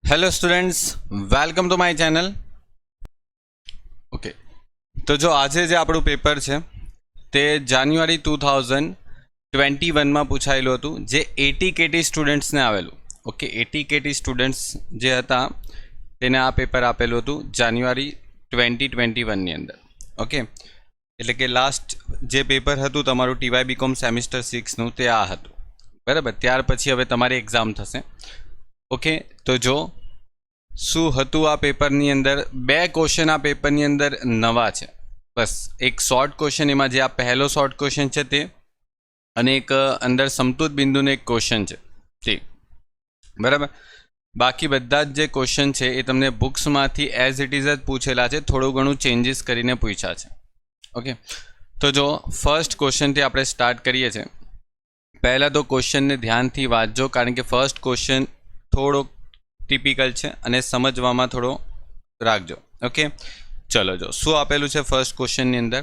Hello students, welcome to my channel. Okay, तो जो आज जे આપણું પેપર છે તે જાન્યુઆરી 2021માં પૂછાયેલું હતું, જે એટી કેટી સ્ટુડન્ટ્સને આવેલું. ઓકે, એટી કેટી સ્ટુડન્ટ્સ જે હતા તેને આ પેપર આપેલું હતું જાન્યુઆરી 2021ની અંદર. ઓકે, એટલે કે લાસ્ટ જે પેપર હતું તમારું ટીવાય બીકોમ સેમિસ્ટર 6નું તે આ હતું, બરાબર. ત્યાર પછી હવે તમારી એક્ઝામ થશે. ઓકે, તો જો શું હતું આ પેપરની અંદર, બે ક્વેશ્ચન આ પેપરની અંદર નવા છે. બસ એક શોર્ટ ક્વેશ્ચન, એમાં જે આ પહેલો શોર્ટ ક્વેશ્ચન છે તે, અને એક અંદર સમતૂત બિંદુનો એક ક્વેશ્ચન છે તે, બરાબર. બાકી બધા જ જે ક્વેશ્ચન છે એ તમને બુક્સમાંથી એઝ ઇટ ઇઝ જ પૂછેલા છે, થોડું ઘણું ચેન્જીસ કરીને પૂછ્યા છે. ઓકે, તો જો ફર્સ્ટ ક્વેશ્ચનથી આપણે સ્ટાર્ટ કરીએ છીએ. પહેલાં તો ક્વેશ્ચનને ધ્યાનથી વાંચજો, કારણ કે ફર્સ્ટ ક્વેશ્ચન થોડો ટિપિકલ છે અને સમજવામાં થોડો રાખજો. ઓકે, ચલો જો શું આપેલું છે ફર્સ્ટ ક્વેશ્ચનની અંદર.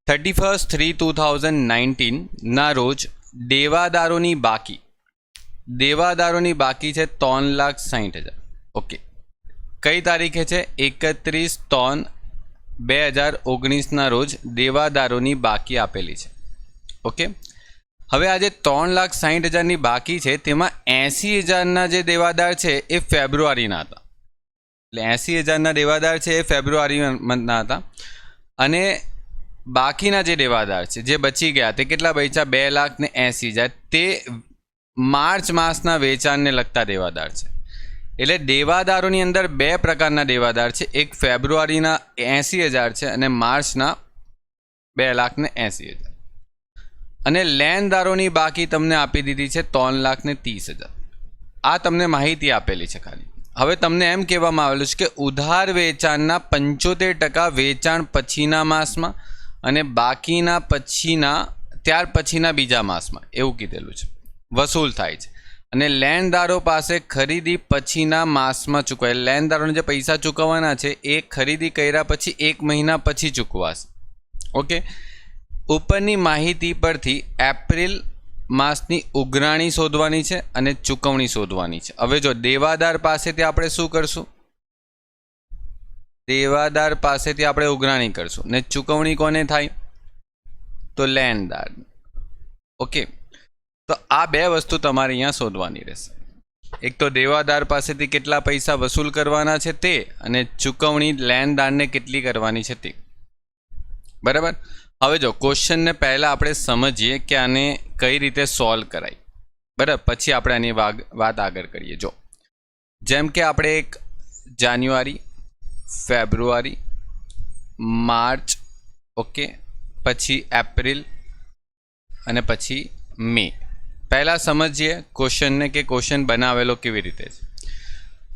31/3/2019ના રોજ દેવાદારોની બાકી છે 3,60,000. ઓકે, કઈ તારીખે છે? 31/3/2019ના રોજ દેવાદારોની બાકી આપેલી છે. ઓકે, હવે આ જે 3,60,000ની બાકી છે તેમાં 80,000ના જે દેવાદાર છે એ ફેબ્રુઆરીના હતા. એટલે 80,000ના દેવાદાર છે એ ફેબ્રુઆરી મંથના હતા, અને બાકીના જે દેવાદાર છે જે બચી ગયા તે કેટલા બચ્યા? 2,80,000. તે માર્ચ માસના વેચાણને લગતા દેવાદાર છે. એટલે દેવાદારોની અંદર બે પ્રકારના દેવાદાર છે, એક ફેબ્રુઆરીના 80,000 છે અને માર્ચના 2,80,000. અને લેણદારોની બાકી તમને આપી દીધી છે 3,30,000. આ તમને માહિતી આપેલી છે ખાલી. હવે તમને એમ કહેવામાં આવેલું છે કે ઉધાર વેચાણના 75% વેચાણ પછીના માસમાં અને બાકીના ત્યાર પછીના બીજા માસમાં, એવું કીધેલું છે, વસૂલ થાય છે. અને લેણદારો પાસે ખરીદી પછીના માસમાં ચૂકવાય. લેણદારોને જે પૈસા ચૂકવવાના છે એ ખરીદી કર્યા પછી 1 મહિના પછી ચૂકવાશે. ઓકે, ઉપરની માહિતી પરથી એપ્રિલ માસની ઉઘરાણી શોધવાની છે અને ચૂકવણી શોધવાની છે. હવે જો દેવાદાર પાસેથી આપણે શું કરશું? દેવાદાર પાસેથી આપણે ઉઘરાણી કરશું ને ચૂકવણી કોને થાય? તો લેણદાર. ઓકે, તો આ બે વસ્તુ તમારે અહીંયા શોધવાની રહેશે. એક તો દેવાદાર પાસેથી કેટલા પૈસા વસૂલ કરવાના છે તે, અને ચૂકવણી લેણદારને કેટલી કરવાની છે તે, બરાબર. હવે જો ક્વેશ્ચનને પહેલાં આપણે સમજીએ કે આને કઈ રીતે સોલ્વ કરાય, બરાબર. પછી આપણે આની વાત આગળ કરીએ. જો જેમ કે આપણે એક જાન્યુઆરી, ફેબ્રુઆરી, માર્ચ, ઓકે, પછી એપ્રિલ અને પછી મે. પહેલાં સમજીએ ક્વેશ્ચનને કે ક્વેશ્ચન બનાવેલો કેવી રીતે છે.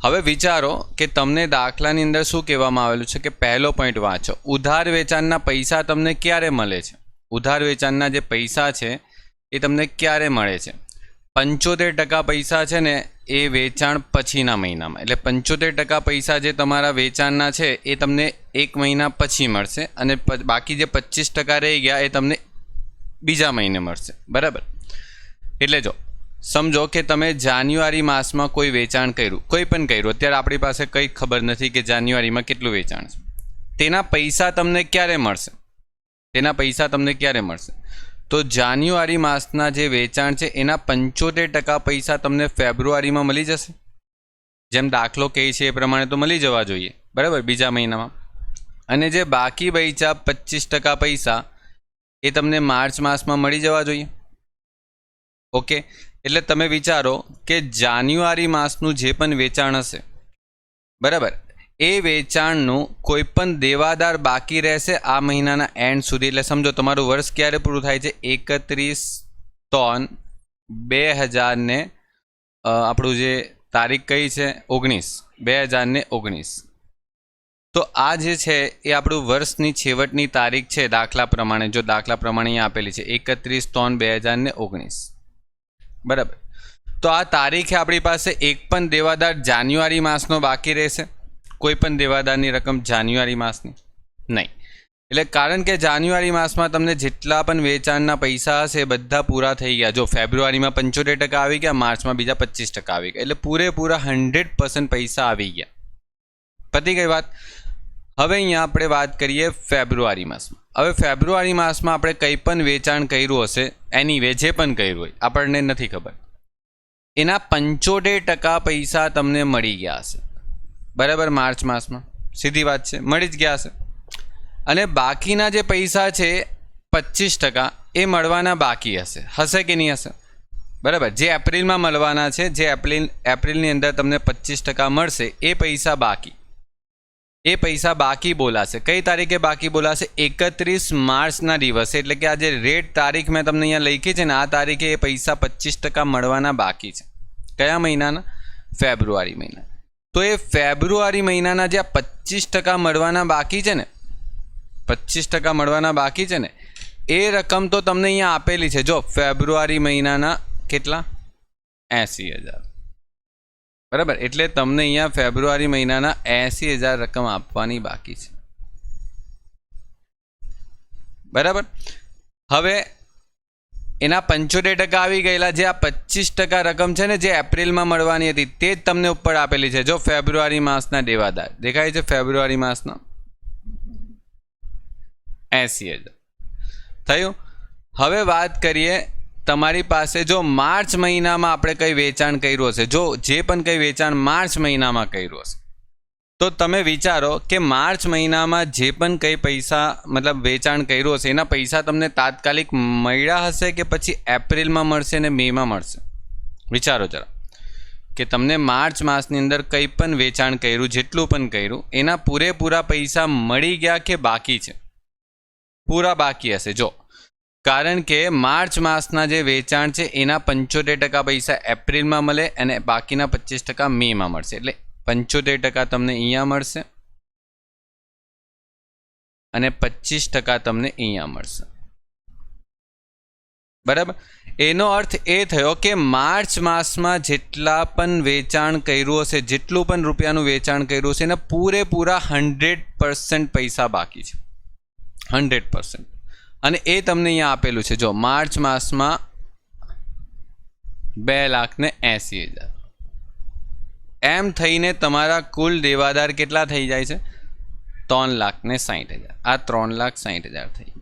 હવે વિચારો કે તમને દાખલાની અંદર શું કહેવામાં આવેલું છે કે પહેલો પોઈન્ટ વાંચો. ઉધાર વેચાણના પૈસા તમને ક્યારે મળે છે? ઉધાર વેચાણના જે પૈસા છે એ તમને ક્યારે મળે છે? 75% પૈસા છે ને એ વેચાણ પછીના મહિનામાં. એટલે 75% પૈસા જે તમારા વેચાણના છે એ તમને 1 મહિના પછી મળશે, અને બાકી જે 25% રહી ગયા એ તમને બીજા મહિને મળશે, બરાબર. એટલે જો સમજો કે તમે જાન્યુઆરી માસમાં કોઈ વેચાણ કર્યું, કોઈ પણ કર્યું, અત્યારે આપણી પાસે કંઈ ખબર નથી કે જાન્યુઆરીમાં કેટલું વેચાણ છે. તેના પૈસા તમને ક્યારે મળશે? તો જાન્યુઆરી માસના જે વેચાણ છે એના 75% પૈસા તમને ફેબ્રુઆરીમાં મળી જશે. જેમ દાખલો કહે છે એ પ્રમાણે તો મળી જવા જોઈએ, બરાબર, બીજા મહિનામાં. અને જે બાકી બચ્યા 25% પૈસા એ તમને માર્ચ માસમાં મળી જવા જોઈએ. ઓકે, એટલે તમે વિચારો કે જાન્યુઆરી માસનું જે પણ વેચાણ હશે, બરાબર, એ વેચાણનું કોઈ પણ દેવાદાર બાકી રહેશે આ મહિનાના એન્ડ સુધી. એટલે સમજો તમારું વર્ષ ક્યારે પૂરું થાય છે? 31/3/2000 ને આપણું જે તારીખ કઈ છે? 2019. તો આ જે છે એ આપણું વર્ષની છેવટની તારીખ છે દાખલા પ્રમાણે. જો દાખલા પ્રમાણે અહીંયા આપેલી છે 31/3/2019, બરાબર. તો આ તારીખે આપણી પાસે એક પણ દેવાદાર જાન્યુઆરી માસનો બાકી રહેશે? કોઈ પણ દેવાદારની રકમ જાન્યુઆરી માસની નહીં. એટલે કારણ કે જાન્યુઆરી માસમાં તમને જેટલા પણ વેચાણના પૈસા હશે એ બધા પૂરા થઈ ગયા. જો ફેબ્રુઆરીમાં 75% આવી ગયા, માર્ચમાં બીજા 25% આવી ગયા, એટલે પૂરેપૂરા 100% પૈસા આવી ગયા. પતી ગઈ વાત. હવે અહીંયા આપણે વાત કરીએ ફેબ્રુઆરી માસમાં. હવે ફેબ્રુઆરી માસમાં આપણે કંઈ પણ વેચાણ કર્યું હશે, એનીવે જે પણ કર્યું હોય આપણને નથી ખબર, એના 75% પૈસા તમને મળી ગયા હશે. બરાબર, માર્ચ માસમાં સીધી વાત છે, મળી જ ગયા હશે. અને બાકીના જે પૈસા છે 25% એ મળવાના બાકી હશે કે નહીં હશે? બરાબર, જે એપ્રિલમાં મળવાના છે, જે એપ્રિલની અંદર તમને 25% મળશે, એ પૈસા બાકી બોલાશે. કઈ તારીખે બાકી બોલાશે? 31 માર્ચના દિવસે. એટલે કે આ જે રેટ તારીખ મેં તમને અહીંયા લખી છે ને, આ તારીખે એ પૈસા 25% મળવાના બાકી છે. કયા મહિનાના? ફેબ્રુઆરી મહિના. તો એ ફેબ્રુઆરી મહિનાના જે આ 25% મળવાના બાકી છે ને, 25% મળવાના બાકી છે ને, એ રકમ તો તમને અહીંયા આપેલી છે. જો ફેબ્રુઆરી મહિનાના કેટલા? 80,000. બરાબર, એટલે તમને અહીંયા ફેબ્રુઆરી મહિનાના 80,000 રકમ આપવાની બાકી છે. બરાબર, હવે એના 75% આવી ગયેલા. જે આ 25% રકમ છે ને, જે એપ્રિલમાં મળવાની હતી, તે જ તમને ઉપર આપેલી છે. જો ફેબ્રુઆરી માસના દેવાદાર દેખાય છે, ફેબ્રુઆરી માસના 80,000 થયું. હવે વાત કરીએ તમારી પાસે જો માર્ચ મહિનામાં આપણે કંઈ વેચાણ કર્યું હશે, જો જે પણ કંઈ વેચાણ માર્ચ મહિનામાં કર્યું હશે, તો તમે વિચારો કે માર્ચ મહિનામાં જે પણ કંઈ પૈસા મતલબ વેચાણ કર્યું હશે, એના પૈસા તમને તાત્કાલિક મળ્યા હશે કે પછી એપ્રિલમાં મળશે ને મેમાં મળશે? વિચારો જરા કે તમને માર્ચ માસની અંદર કંઈ પણ વેચાણ કર્યું, જેટલું પણ કર્યું, એના પૂરેપૂરા પૈસા મળી ગયા કે બાકી છે? પૂરા બાકી હશે. જો કારણ કે માર્ચ માસના જે વેચાણ છે એના 75% પૈસા એપ્રિલમાં મળે અને બાકીના 25% મેમાં મળશે. એટલે 75% તમને અહીંયા મળશે અને 25% તમને અહીંયા મળશે. બરાબર, એનો અર્થ એ થયો કે માર્ચ માસમાં જેટલા પણ વેચાણ કર્યું હશે, જેટલું પણ રૂપિયાનું વેચાણ કર્યું હશે, એના પૂરેપૂરા 100% પૈસા બાકી છે. 100%. અને એ તમને અહીંયા આપેલું છે. જો માર્ચ માસમાં 2,80,000 એમ થઈને તમારા કુલ દેવાદાર કેટલા થઈ જાય છે? 3,60,000. આ 3,60,000 થઈ.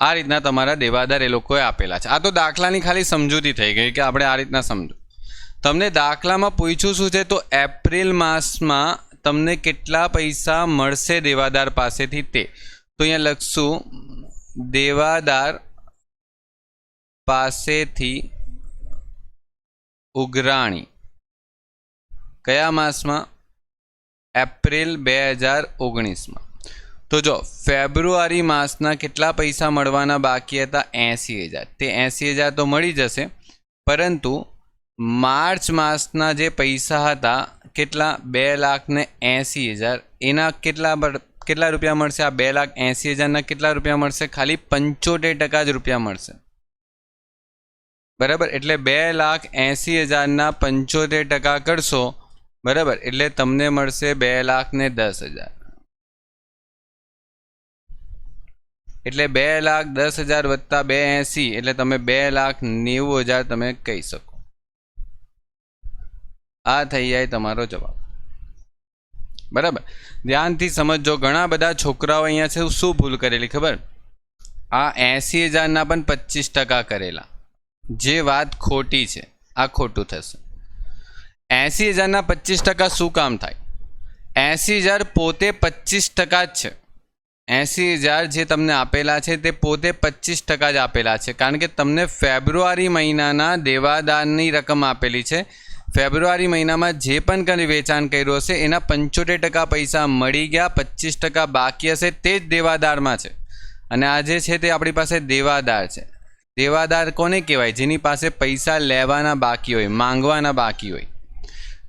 આ રીતના તમારા દેવાદાર એ લોકોએ આપેલા છે. આ તો દાખલાની ખાલી સમજૂતી થઈ ગઈ કે આપણે આ રીતના સમજો. તમને દાખલામાં પૂછ્યું શું છે? તો એપ્રિલ માસમાં તમને કેટલા પૈસા મળશે દેવાદાર પાસેથી તે. તો અહીંયા લખશું દેવાદાર પાસેથી ઉઘરાણી કયા માસમાં? એપ્રિલ 2019માં. તો જો ફેબ્રુઆરી માસના કેટલા પૈસા મળવાના બાકી હતા? 80,000. તે 80,000 તો મળી જશે, પરંતુ માર્ચ માસના જે પૈસા હતા કેટલા? 2,80,000. એના કેટલા રૂપિયા મળશે? આ 2,80,000ના કેટલા રૂપિયા મળશે? ખાલી 75% જ રૂપિયા મળશે. બરાબર, એટલે 2,80,000ના 75% કરશો, બરાબર, એટલે તમને મળશે 2,10,000. એટલે 2,10,000 વત્તા 280 એટલે તમે 2,90,000 તમે કહી શકો. આ થઈ જાય તમારો જવાબ. બરાબર, ધ્યાનથી સમજો. ઘણા બધા છોકરાઓ અહીંયા છે શું ભૂલ કરેલી ખબર? આ 80,000ના પણ 25% કરેલા. જે વાત ખોટી છે, આ ખોટું થશે. 80,000ના 25% શું કામ થાય? 80,000 પોતે 25% જ છે. 80,000 જે તમને આપેલા છે તે પોતે 25% જ આપેલા છે, કારણ કે તમને ફેબ્રુઆરી મહિનાના દેવાદારની રકમ આપેલી છે. ફેબ્રુઆરી મહિનામાં જે પણ કંઈ વેચાણ કર્યું હશે એના 75% પૈસા મળી ગયા, 25% બાકી હશે, તે જ દેવાદારમાં છે. અને આ જે છે તે આપણી પાસે દેવાદાર છે. દેવાદાર કોને કહેવાય? જેની પાસે પૈસા લેવાના બાકી હોય, માંગવાના બાકી હોય.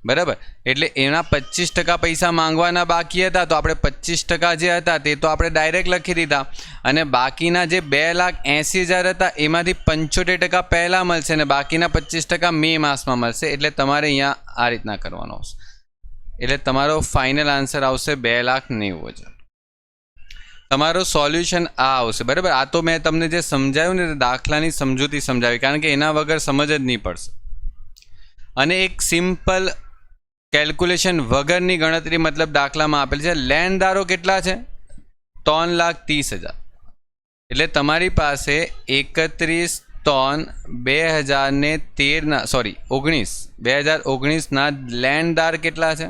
બરાબર, એટલે એના 25% પૈસા માંગવાના બાકી હતા, તો આપણે 25% જે હતા તે તો આપણે ડાયરેક્ટ લખી દીધા. અને બાકીના જે 2,80,000 હતા એમાંથી 75% પહેલાં મળશે અને બાકીના 25% મે માસમાં મળશે. એટલે તમારે અહીંયા આ રીતના કરવાનો હશે. એટલે તમારો ફાઇનલ આન્સર આવશે 2,90,000. તમારો સોલ્યુશન આ આવશે. બરાબર, આ તો મેં તમને જે સમજાવ્યું ને દાખલાની સમજૂતી સમજાવી, કારણ કે એના વગર સમજ જ નહીં પડશે. અને એક સિમ્પલ કેલ્ક્યુલેશન વગરની ગણતરી, મતલબ દાખલામાં આપેલ છે લેણદારો કેટલા છે 3,30,000. એટલે તમારી પાસે 2019 લેણદાર કેટલા છે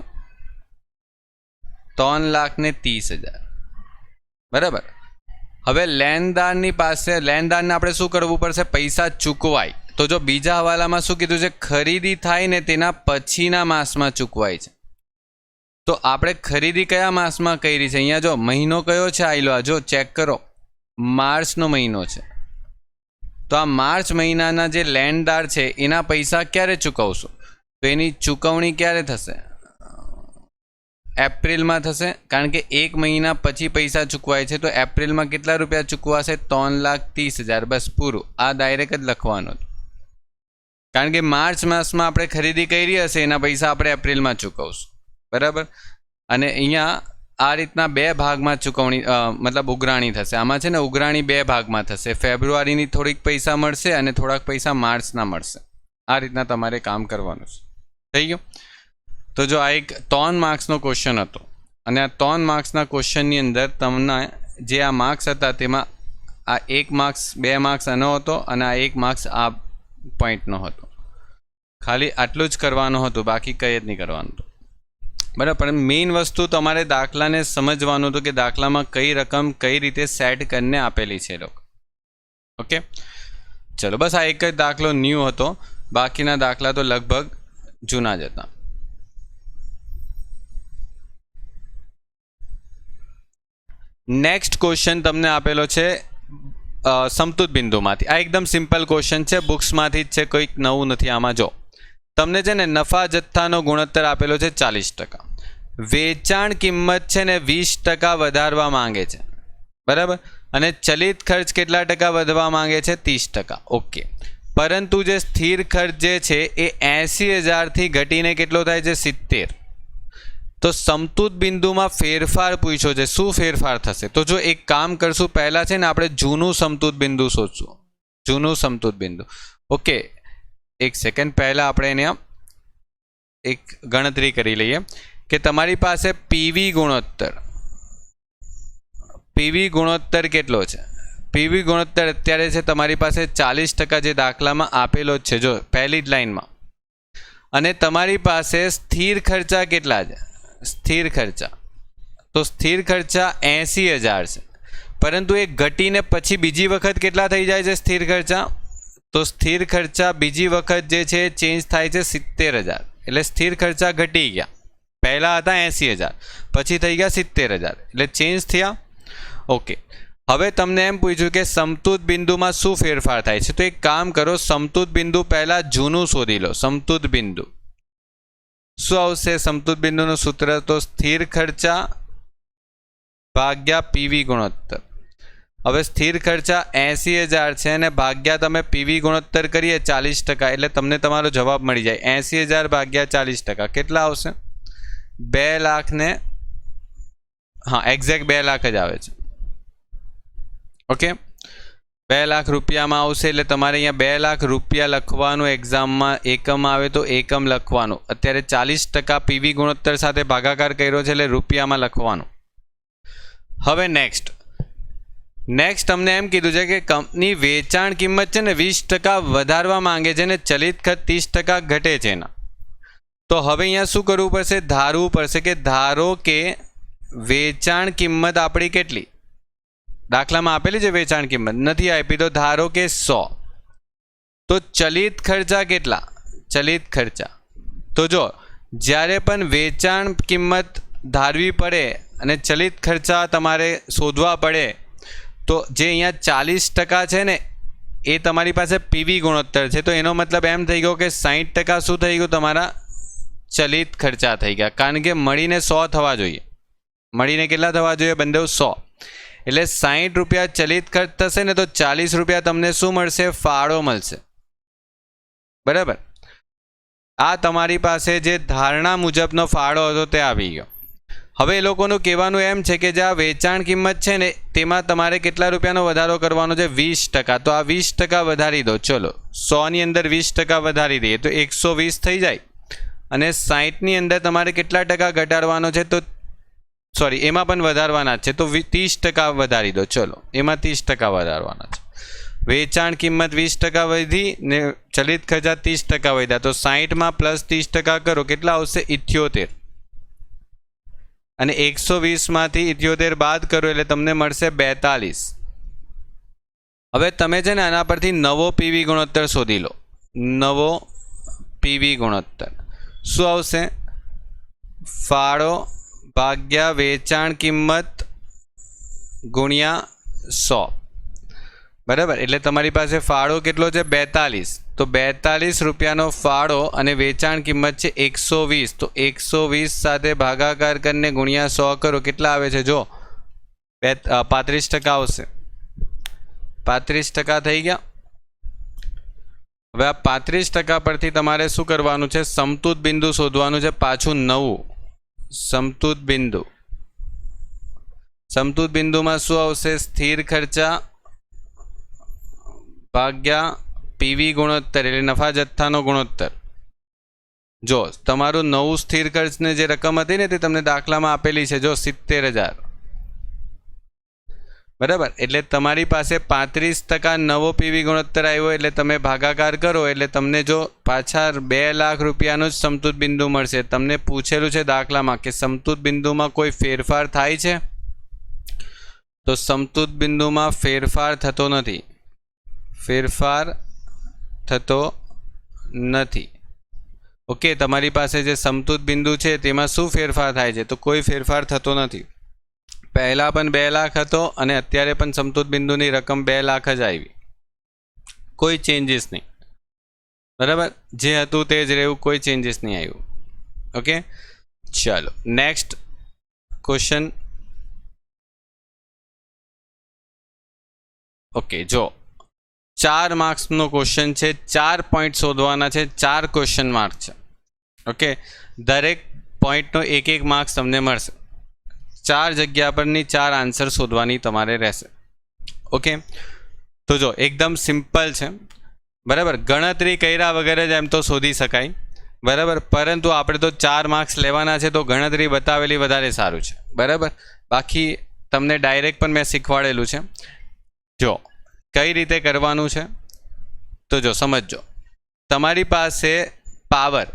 3,30,000. બરાબર. હવે લેણદારની પાસે લેણદારને આપણે શું કરવું પડશે? પૈસા ચૂકવાય. તો જો બીજા હવાલામાં શું કીધું છે? ખરીદી થાય ને તેના પછીના માસમાં ચૂકવાય છે. તો આપણે ખરીદી કયા માસમાં કરી છે? અહીંયા જો મહિનો કયો છે આયલો, જો ચેક કરો, માર્ચનો મહિનો છે. તો આ માર્ચ મહિનાના જે લેણદાર છે એના પૈસા ક્યારે ચૂકવશો? તો એની ચૂકવણી ક્યારે થશે? એપ્રિલમાં થશે, કારણ કે 1 મહિના પછી પૈસા ચૂકવાય છે. તો એપ્રિલમાં કેટલા રૂપિયા ચૂકવાશે? 3,30,000. બસ પૂરું. આ ડાયરેક્ટ જ લખવાનું, કારણ કે માર્ચ માસમાં આપણે ખરીદી કરી હશે એના પૈસા આપણે એપ્રિલમાં ચૂકવશું. બરાબર. અને અહીંયા આ રીતના 2 ભાગમાં ચૂકવણી મતલબ ઉઘરાણી થશે. આમાં છે ને ઉઘરાણી 2 ભાગમાં થશે. ફેબ્રુઆરીની થોડીક પૈસા મળશે અને થોડાક પૈસા માર્ચના મળશે. આ રીતના તમારે કામ કરવાનું છે. થઈ ગયું? તો જો આ એક 3 માર્ક્સનો ક્વેશ્ચન હતો, અને આ 3 માર્ક્સના ક્વેશ્ચનની અંદર તમને જે આ માર્ક્સ હતા તેમાં આ 1 માર્ક્સ 2 માર્ક્સ આનો હતો અને આ 1 માર્ક્સ આ પોઈન્ટનો હતો. ખાલી આટલું જ કરવાનું હતું, બાકી કંઈ જ નહીં કરવાનું હતું. બરાબર. પણ મેઇન વસ્તુ તમારે દાખલાને સમજવાનું હતું કે દાખલામાં કઈ રકમ કઈ રીતે સેટ કરીને આપેલી છે લોકો. ઓકે, ચલો બસ આ એક જ દાખલો ન્યૂ હતો, બાકીના દાખલા તો લગભગ જૂના જ હતા. નેક્સ્ટ ક્વેશ્ચન તમને આપેલો છે સમતુત બિંદુમાંથી. આ એકદમ સિમ્પલ ક્વેશ્ચન છે, બુક્સમાંથી જ છે, કોઈક નવું નથી આમાં. જો તમને છે ને નફા જથ્થાનો ગુણોત્તર આપેલો છે 40%. વેચાણ કિંમત છે ને 20% વધારવા માંગે છે. બરાબર. અને ચલિત ખર્ચ કેટલા ટકા વધવા માંગે છે? 30%. ઓકે. પરંતુ જે સ્થિર ખર્ચ જે છે એ 80,000થી ઘટીને કેટલો થાય છે? 70. તો સમતુત બિંદુમાં ફેરફાર પૂછ્યો છે. શું ફેરફાર થશે? તો જો એક કામ કરશું, પહેલાં છે ને આપણે જૂનું સમતુત બિંદુ શોધશું. જૂનું સમતુત બિંદુ. ઓકે, એક સેકન્ડ, પહેલાં આપણે એને એક ગણતરી કરી લઈએ કે તમારી પાસે પીવી ગુણોત્તર કેટલો છે? પીવી ગુણોત્તર અત્યારે છે તમારી પાસે 40%, જે દાખલામાં આપેલો જ છે જો પહેલી જ લાઈનમાં. અને તમારી પાસે સ્થિર ખર્ચા કેટલા છે? સ્થિર ખર્ચા, તો સ્થિર ખર્ચા 80,000 છે, પરંતુ એ ઘટીને પછી બીજી વખત કેટલા થઈ જાય છે સ્થિર ખર્ચા? તો સ્થિર ખર્ચા બીજી વખત જે છે ચેન્જ થાય છે 70,000. એટલે સ્થિર ખર્ચા ઘટી ગયા. પહેલાં હતા 80,000, પછી થઈ ગયા 70,000, એટલે ચેન્જ થયા. ઓકે, હવે તમને એમ પૂછ્યું કે સમતુત બિંદુમાં શું ફેરફાર થાય છે? તો એક કામ કરો, સમતુત બિંદુ પહેલાં જૂનું શોધી લો. સમતુત બિંદુ શું આવશે? સમતુત બિંદુનું સૂત્ર તો સ્થિર ખર્ચા ભાગ્યા પીવી ગુણોત્તર. હવે સ્થિર ખર્ચા 80,000 છે અને ભાગ્યા તમે પીવી ગુણોત્તર કરીએ 40%, એટલે તમને તમારો જવાબ મળી જાય. 80,000 ભાગ્યા 40% કેટલા આવશે? 2 લાખ ને, હા એક્ઝેક્ટ 2 લાખ જ આવે છે. ઓકે, 2 લાખ રૂપિયામાં આવશે. એટલે તમારે અહીંયા 2 લાખ રૂપિયા લખવાનું. એક્ઝામમાં એકમ આવે તો એકમ લખવાનું. અત્યારે 40% પીવી ગુણોત્તર સાથે ભાગાકાર કર્યો છે એટલે રૂપિયામાં લખવાનું. હવે નેક્સ્ટ તમને એમ કીધું છે કે કંપની વેચાણ કિંમત છે ને 20% વધારવા માંગે છે ને ચલિત ખર્ચ 30% ઘટે છે એના. તો હવે અહીંયા શું કરવું પડશે? ધારવું પડશે કે ધારો કે વેચાણ કિંમત આપણી કેટલી? દાખલામાં આપેલી છે વેચાણ કિંમત, નથી આપી, તો ધારો કે 100. તો ચલિત ખર્ચા કેટલા? ચલિત ખર્ચા તો જો જ્યારે પણ વેચાણ કિંમત ધારવી પડે અને ચલિત ખર્ચા તમારે શોધવા પડે, તો જે અહીંયા 40% છે ને એ તમારી પાસે પીવી ગુણોત્તર છે. તો એનો મતલબ એમ થઈ ગયો કે 60% શું થઈ ગયું? તમારા ચલિત ખર્ચા થઈ ગયા, કારણ કે મળીને 100 થવા જોઈએ. મળીને કેટલા થવા જોઈએ? બંને 100. એટલે 60 રૂપિયા ચલિત ખર્ચ થશે ને, તો 40 રૂપિયા તમને શું મળશે? ફાળો મળશે. બરાબર. આ તમારી પાસે જે ધારણા મુજબનો ફાળો હતો તે આવી ગયો. હવે એ લોકોનું કહેવાનું એમ છે કે જે આ વેચાણ કિંમત છે ને તેમાં તમારે કેટલા રૂપિયાનો વધારો કરવાનો છે? 20%. તો આ 20% વધારી દો. ચલો 100ની અંદર 20% વધારી દઈએ તો 120 થઈ જાય. અને 60ની અંદર તમારે કેટલા ટકા ઘટાડવાનો છે? તો સોરી એમાં પણ વધારવાના છે તો 30% વધારી દો. ચલો એમાં 30% વધારવાના છે. વેચાણ કિંમત 20% વધી ને ચલિત ખર્ચા 30% વધ્યા તો 60માં પ્લસ 30% કરો કેટલા આવશે? 78. અને 120માંથી 78 બાદ કરો એટલે તમને મળશે 42. હવે તમે છે ને આના પરથી નવો પીવી ગુણોત્તર શોધી લો. નવો પીવી ગુણોત્તર શું આવશે? ફાળો ભાગ્યા વેચાણ કિંમત ગુણ્યા 100. બરાબર, એટલે તમારી પાસે ફાળો કેટલો છે? 42. તો 42 રૂપિયાનો ફાળો અને વેચાણ કિંમત છે 120. તો 120 સાથે ભાગાકાર કરીને ગુણ્યા 100 કરો કેટલા આવે છે? જો 35% આવશે. 35% થઈ ગયા. હવે આ 35% પરથી તમારે શું કરવાનું છે? સમતુત બિંદુ શોધવાનું છે. પાછું નવું સમતુત બિંદુ. સમતુત બિંદુમાં શું આવશે? સ્થિર ખર્ચા ભાગ્યા પીવી ગુણોત્તર એટલે નફા જથ્થાનો ગુણોત્તર. જો તમારું નવું સ્થિર ખર્ચને જે રકમ હતી ને તે તમને દાખલામાં આપેલી છે. જો 70,000. બરાબર, એટલે તમારી પાસે 35% નવો પીવી ગુણોત્તર આવ્યો એટલે તમે ભાગાકાર કરો એટલે તમને જો પાછા 2 લાખ રૂપિયાનું જ સમતુત બિંદુ મળશે. તમને પૂછેલું છે દાખલામાં કે સમતુત બિંદુમાં કોઈ ફેરફાર થાય છે? તો સમતુત બિંદુમાં ફેરફાર થતો નથી. ફેરફાર થતો નથી. ઓકે, તમારી પાસે જે સમતુત બિંદુ છે તેમાં શું ફેરફાર થાય છે? તો કોઈ ફેરફાર થતો નથી. પહેલાં પણ 2 લાખ હતો અને અત્યારે પણ સમતુત બિંદુની રકમ 2 લાખ જ આવી. કોઈ ચેન્જીસ નહીં. બરાબર, જે હતું તે જ રહેવું, કોઈ ચેન્જીસ નહીં આવ્યું. ઓકે, ચાલો નેક્સ્ટ ક્વેશ્ચન. ઓકે, જો 4 માર્ક્સનો ક્વેશ્ચન છે. 4 પોઈન્ટ શોધવાના છે. 4 ક્વેશ્ચન માર્ક છે. ઓકે, દરેક પોઈન્ટનો 1 માર્ક્સ તમને મળશે. 4 જગ્યા પરની 4 આન્સર શોધવાની તમારે રહેશે. ઓકે, તો જો એકદમ સિમ્પલ છે. બરાબર, ગણતરી કર્યા વગર જ એમ તો શોધી શકાય. બરાબર, પરંતુ આપણે તો 4 માર્ક્સ લેવાના છે તો ગણતરી બતાવેલી વધારે સારું છે. બરાબર, બાકી તમને ડાયરેક્ટ પણ મેં શીખવાડેલું છે. જો કઈ રીતે કરવાનું છે તો જો સમજજો. તમારી પાસે પાવર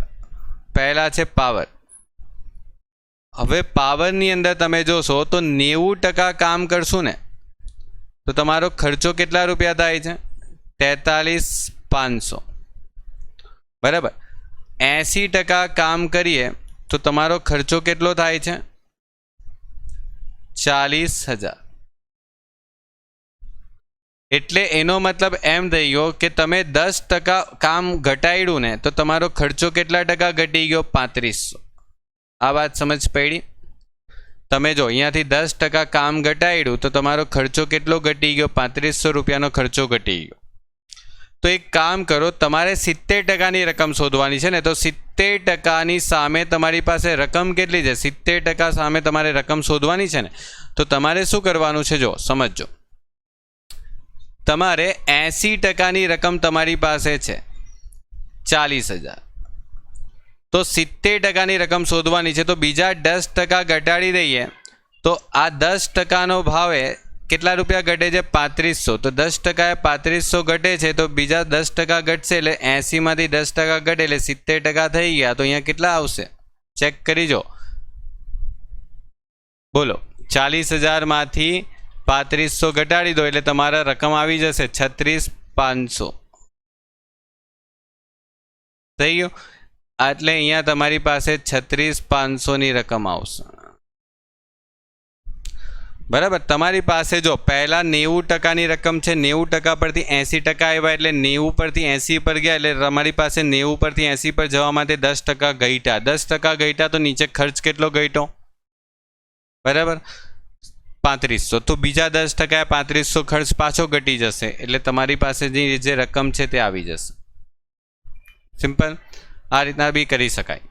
પહેલાં છે પાવર. હવે પાવરની અંદર તમે જોશો તો 90% કામ કરશું ને તો તમારો ખર્ચો કેટલા રૂપિયા થાય છે? 43,500. બરાબર, 80% કામ કરીએ તો તમારો ખર્ચો કેટલો થાય છે? 40,000. એટલે એનો મતલબ એમ થઈ ગયો કે તમે 10% કામ ઘટાડ્યું ને તો તમારો ખર્ચો કેટલા ટકા ઘટી ગયો? 3500. આ વાત સમજ પડી? તમે જો અહીંયાથી 10% કામ ઘટાડ્યું તો તમારો ખર્ચો કેટલો ઘટી ગયો? 3500 રૂપિયાનો ખર્ચો ઘટી ગયો. તો એક કામ કરો, તમારે 70%ની રકમ શોધવાની છે ને તો 70%ની સામે તમારી પાસે રકમ કેટલી છે? 70% સામે તમારે રકમ શોધવાની છે ને તો તમારે શું કરવાનું છે? જો સમજો, તમારે 80%ની રકમ તમારી પાસે છે 40,000. તો 70%ની રકમ શોધવાની છે તો બીજા 10% ઘટાડી દઈએ તો આ 10%નો ભાવે કેટલા રૂપિયા ઘટે છે? 3500. તો 10% એ 3500 ઘટે છે તો બીજા 10% ઘટશે એટલે 80માંથી 10% ઘટે એટલે 70% થઈ ગયા. તો અહીંયા કેટલા આવશે? ચેક કરી જો. બોલો, 40,000માંથી 3500 ઘટાડી દો એટલે તમારા રકમ આવી જશે 36,500. થઈ ગયું? એટલે અહીંયા તમારી પાસે 36,500ની રકમ આવશે. બરાબર, તમારી પાસે જો પહેલાં 90%ની રકમ છે. 90% પરથી 80% આવ્યા એટલે 90 પરથી 80 પર ગયા એટલે તમારી પાસે 90 પરથી 80 પર જવા માટે 10% ઘટ્યા. 10% ઘટ્યા તો નીચે ખર્ચ કેટલો ઘટ્યો? બરાબર, 3500. તો બીજા 10% 3500 ખર્ચ પાછો ઘટી જશે એટલે તમારી પાસે જે રકમ છે તે આવી જશે. સિમ્પલ. આ રીતના બી કરી શકાય,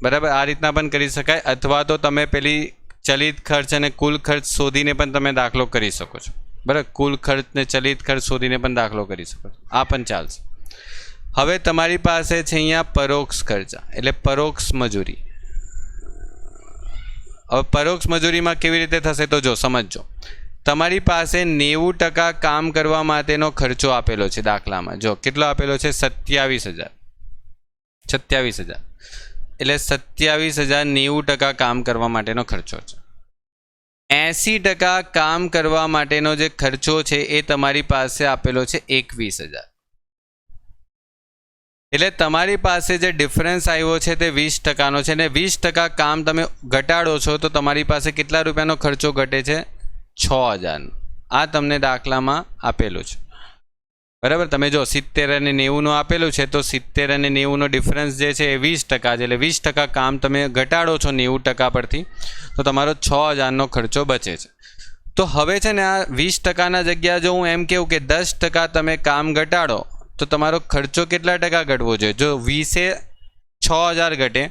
બરાબર, આ રીતના પણ કરી શકાય, અથવા તો તમે પેલી ચલિત ખર્ચ અને કુલ ખર્ચ શોધીને પણ તમે દાખલો કરી શકો છો, બરાબર, કુલ ખર્ચ ને ચલિત ખર્ચ શોધીને પણ દાખલો કરી શકો છો, આ પણ ચાલશે. હવે તમારી પાસે છે અહીંયા પરોક્ષ ખર્ચા એટલે પરોક્ષ મજૂરી. હવે પરોક્ષ મજૂરીમાં કેવી રીતે થશે તો જો સમજજો. તમારી પાસે 90% કામ કરવા માટેનો ખર્ચો આપેલો છે દાખલામાં. જો કેટલો આપેલો છે? 27,000. 27,000 એટલે 27,000 90% કામ કરવા માટેનો ખર્ચો છે. 80% કામ કરવા માટેનો જે ખર્ચો છે એ તમારી પાસે આપેલો છે 21,000. એટલે તમારી પાસે જે ડિફરન્સ આવ્યો છે તે 20%નો છે, અને 20% કામ તમે ઘટાડો છો તો તમારી પાસે કેટલા રૂપિયાનો ખર્ચો ઘટે છે? 6,000. આ તમને દાખલામાં આપેલું છે, બરાબર. તમે જો 70 અને 90નું આપેલું છે તો 70 અને 90નો ડિફરન્સ જે છે એ 20% છે, એટલે 20% કામ તમે ઘટાડો છો 90% પરથી તો તમારો 6,000નો ખર્ચો બચે છે. તો હવે છે ને આ 20%ના જગ્યા જો હું એમ કહું કે 10% તમે કામ ઘટાડો તો તમારો ખર્ચો કેટલા ટકા ઘટવો જોઈએ? જો 20એ 6,000 ઘટે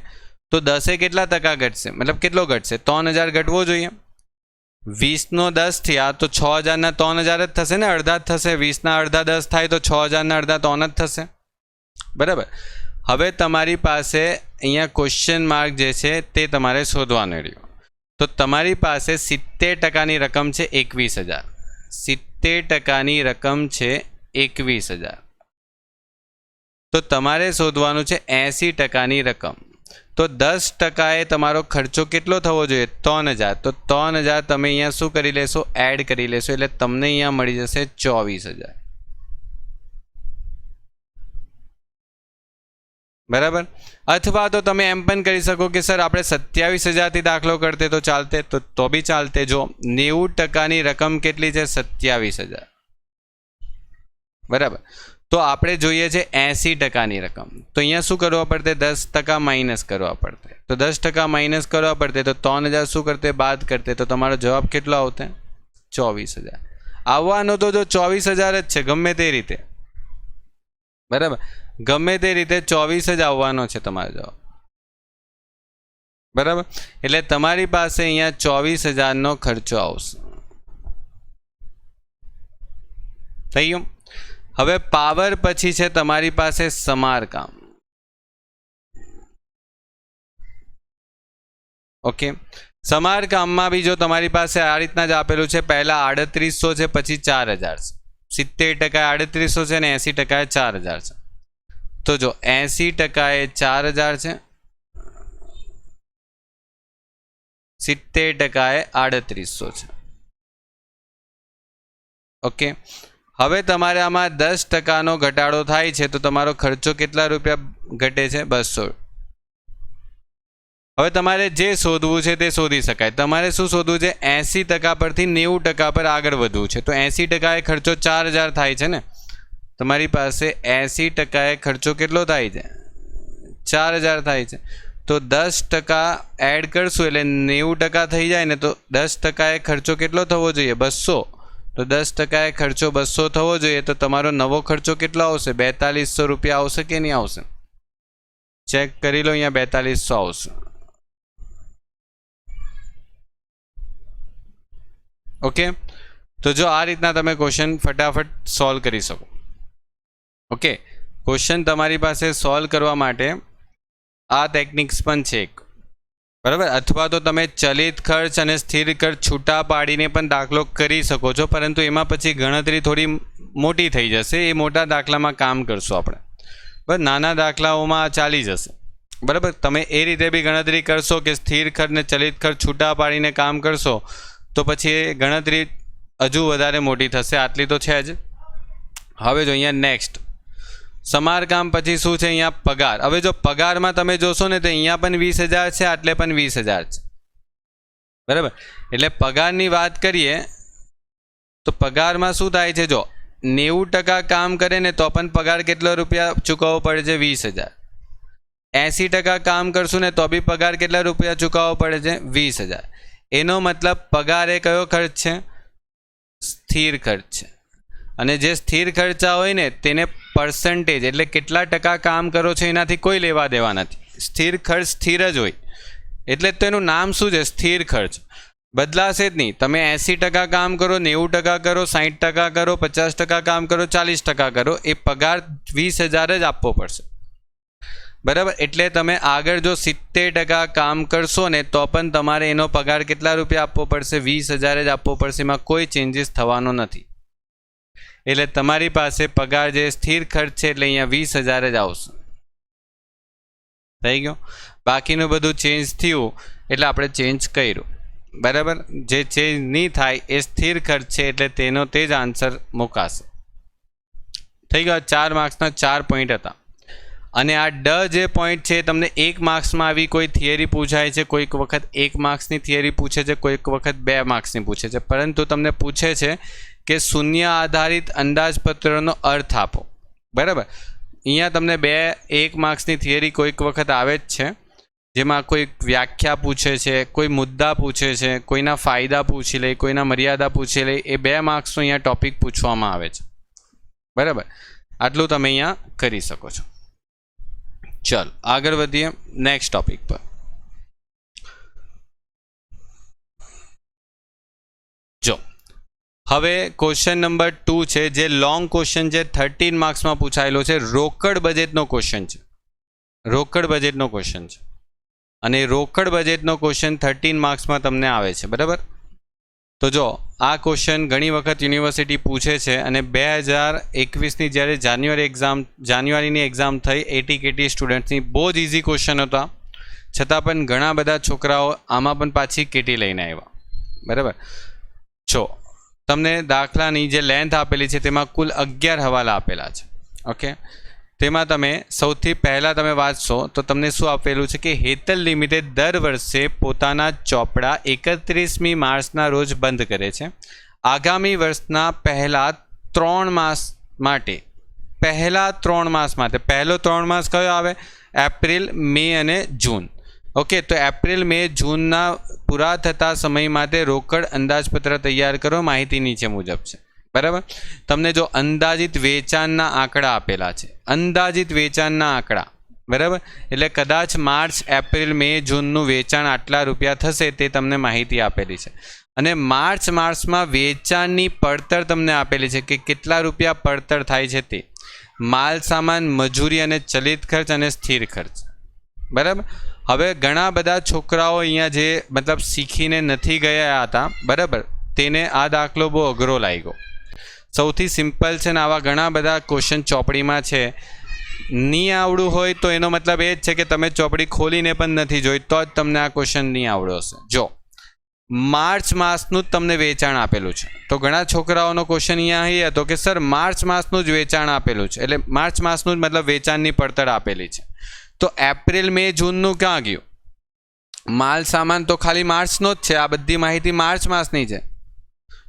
તો 10એ કેટલા ટકા ઘટશે? મતલબ કેટલો ઘટશે? 3,000 ઘટવો જોઈએ. 20નો 10 થયા તો 6,000ના 3,000 જ થશે ને, અડધા જ થશે. 20ના અડધા 10 થાય તો 6,000ના અડધા 3 જ થશે, બરાબર. હવે તમારી પાસે અહીંયા ક્વેશ્ચન માર્ક જે છે તે તમારે શોધવાનો રહ્યો. તો તમારી પાસે 70%ની રકમ છે 21,000. 70%ની રકમ છે 21,000. તો તમારે શોધવાનું છે 80%ની રકમ. તો 10%એ તમારો ખર્ચો કેટલો થવો જોઈએ? 3,000. તો 3,000 તમે અહીંયા શું કરી લેશો? એડ કરી લેશો, એટલે તમને અહીંયા મળી જશે 24,000, બરાબર. અથવા તો તમે એમ પણ કરી શકો કે સર આપણે 27,000થી દાખલો કરતે તો ચાલતે, તો બી ચાલતે. જો 90%ની રકમ કેટલી છે? 27,000, બરાબર. તો આપણે જોઈએ છે 80%ની રકમ. તો અહીંયા શું કરવા પડતે? 10% માઇનસ કરવા પડતે. તો 10% માઇનસ કરવા પડતે તો 3,000 શું કરતે? બાદ કરતે. તો તમારો જવાબ કેટલો આવતે? 24,000. આવવાનો તો જો 24,000 જ છે ગમે તે રીતે, બરાબર. ગમે તે રીતે 24 જ આવવાનો છે તમારો જવાબ, બરાબર. એટલે તમારી પાસે અહીંયા 24,000નો ખર્ચો આવશે. થઈ ગયું. હવે પાવર પછી છે તમારી પાસે સમારકામ. ઓકે, સમારકામમાં બી જો તમારી પાસે આ રીતના જ આપેલું છે. પહેલા 3800 છે, પછી 4,000 છે. 70% 3800 છે અને 80% 4,000 છે. તો જો 80% 4,000 છે, 70% 3800 છે. ઓકે, હવે તમારે આમાં 10%નો ઘટાડો થાય છે તો તમારો ખર્ચો કેટલા રૂપિયા ઘટે છે? 200. હવે તમારે જે શોધવું છે તે શોધી શકાય. તમારે શું શોધવું છે? 80% પરથી 90% પર આગળ વધવું છે. તો 80%એ ખર્ચો 4,000 થાય છે ને. તમારી પાસે 80%એ ખર્ચો કેટલો થાય છે? 4,000 થાય છે. તો 10% એડ કરશું એટલે 90% થઈ જાય ને. તો 10%એ ખર્ચો કેટલો થવો જોઈએ? 200. તો 10%એ ખર્ચો 200 થવો જોઈએ. તો તમારો નવો ખર્ચો કેટલો આવશે? 4200 રૂપિયા આવશે કે નહીં આવશે? ચેક કરી લો, અહીંયા 4200 આવશે. ઓકે, તો જો આ રીતના તમે ક્વેશ્ચન ફટાફટ સોલ્વ કરી શકો. ઓકે, ક્વેશ્ચન તમારી પાસે સોલ્વ કરવા માટે આ ટેકનિક્સ પણ છે એક, બરાબર. અથવા તો તમે ચલિત ખર્ચ અને સ્થિર ખર્ચ છૂટા પાડીને પણ દાખલો કરી શકો છો, પરંતુ એમાં પછી ગણતરી થોડી મોટી થઈ જશે. એ મોટા દાખલામાં કામ કરશું આપણે, બસ. નાના દાખલાઓમાં ચાલી જશે, બરાબર. તમે એ રીતે બી ગણતરી કરશો કે સ્થિર ખર્ચ ને ચલિત ખર્ચ છૂટા પાડીને કામ કરશો તો પછી એ ગણતરી હજુ વધારે મોટી થશે. આટલી તો છે જ. હવે જો અહીંયા નેક્સ્ટ સમારકામ પછી શું છે? અહીંયા પગાર. હવે જો પગારમાં તમે જોશો ને તો અહીંયા પણ 20,000 છે, આટલે પણ 20,000 છે, બરાબર. એટલે પગારની વાત કરીએ તો પગારમાં શું થાય છે? જો 90% કામ કરે ને તો પણ પગાર કેટલો રૂપિયા ચૂકવવો પડે છે? 20,000. 80% કામ કરશું ને તો બી પગાર કેટલા રૂપિયા ચૂકવવો પડે છે? 20,000. એનો મતલબ પગાર એ કયો ખર્ચ છે? સ્થિર ખર્ચ છે. અને જે સ્થિર ખર્ચા હોય ને તેને पर्सेंटेज एटले केटला टका काम करो छो एनाथी कोई लेवा देवा नथी। स्थिर खर्च स्थिर ज होय एटले तो एनुं नाम शुं छे? स्थिर खर्च। बदलाशे ज नहीं। तमे 80% काम करो, 90% करो, 60% करो, 50% काम करो, 40% करो, ए पगार 20,000 ज आपवो पड़शे, बराबर। एटले तमे आगळ जो 70% काम करशो ने तो पण तमारे एनो पगार केटला रुपया आपवो पड़शे? 20,000 ज आपवो पड़शे। एमां कोई चेन्जीस थवानो नथी। एटले तमारी पासे पगार जे स्थिर खर्च छे एटले अहींया 20,000 ज आवशे। थई गयो। बाकीनुं बधुं चेन्ज थयुं एटले आपणे चेन्ज कर्युं, बराबर। जे चेन्ज नहीं थाय ए स्थिर खर्च छे एटले तेनो ते ज आंसर मुकाशे। थई गया। 4 मार्क्सना 4 पॉइंट हता। अने आ ड जे पॉइंट छे तमने 1 मार्क्समां आवी कोई थियरी पूछाय छे, कोईक वखत 1 मार्क्सनी थियरी पूछे छे, कोईक वखत 2 मार्क्सनी पूछे छे, परंतु तमने पूछे छे के शून्य आधारित अंदाजपत्रनो अर्थ आपो, बराबर। अहींया तमने 1 मार्क्सनी थियरी कोईक वखत आवे ज छे, जेमां कोई व्याख्या पूछे छे, कोई मुद्दा पूछे छे, कोईना फायदा पूछी ले, कोईना मर्यादा पूछी ले, ए 2 मार्क्सनो अहींया टॉपिक पूछवामां आवे छे, बराबर। आटલું તમે અહીંયા કરી શકો છો। चल आगे बढ़िए नेक्स्ट टॉपिक पर। जो हवे क्वेश्चन नंबर 2 है, जे लॉन्ग क्वेश्चन है, 13 मार्क्स में पूछायेलो है। रोकड़ बजेट नो क्वेश्चन है, रोकड़ बजेट नो क्वेश्चन है, अने रोकड़ बजेट नो क्वेश्चन 13 मार्क्स में तमने आवे छे, बराबर। तो जो आ क्वेश्चन घणी वखत यूनिवर्सिटी पूछे छे अने 2021 ज्यारे जान्युआरी एक्जाम थई एटीकेटी स्टूडेंट्सनी बहुत इजी क्वेश्चन हता, छतां पण घणा बधा छोकराओ आमां पण पाછી केटी लईने आव्या, बराबर। जो तमने दाखलानी जे लेंथ आपेली छे तेमां कुल 11 हवाला आपेला छे, ओके। तेमां तमे सौथी पहला तमे वांचशो तो तमने शुं आपेलुं छे के हेतल लिमिटेड दर वर्षे पोताना चोपड़ा 31 मार्चना रोज बंध करे छे। आगामी वर्षना पहला 3 मास माटे, पहला 3 मास माटे, पहलो 3 मास कयो आवे? एप्रिल, मे अने जून, ओके। तो एप्रिल, मे, जूनना पूरा थता समय माटे रोकड़ अंदाजपत्र तैयार करो। माहिती नीचे मुजब छे, बराबर। तमने जो अंदाजित वेचाणना आंकड़ा आपेला छे, अंदाजित वेचाणना आंकड़ा, बराबर। एटले कदाच मार्च, एप्रिल, मे, जूननुं वेचाण आटला रुपया थशे ते तमने माहिती आपेली छे। अने मार्च मासमां वेचाणनी પડતર तमने आपेली छे के केटला रुपया પડતર थाय छे ते। माल सामान, मजूरी अने चलित खर्च अने स्थिर खर्च, बराबर। हवे घणा बधा छोकराओ अहींया जे मतलब शीखीने नथी गया हता, बराबर, तेने आ दाखलो बहु अघरो लाग्यो। सौथी सिंपल है, आवा घणा बधा क्वेश्चन चोपड़ी में है। नहीं आवड़ू होय तो एनो मतलब ए ज छे के तमे चोपड़ी खोलीने पण नथी जोई तो ज तमने आ क्वेश्चन नहीं आवड़्यो हशे। जो मार्च मासनुं तमने वेचाण आपेलुं छे तो घणा छोकराओनो क्वेश्चन अहींया ए हतो के सर मार्च मासनुं ज वेचाण आपेलुं छे, एटले मार्च मासनुं ज मतलब वेचाणनी પડતર आपेली छे। तो एप्रिल, मे, जूननुं क्यां गयुं? माल सामान तो खाली मार्चनो ज छे, आ बधी माहिती मार्च मासनी छे।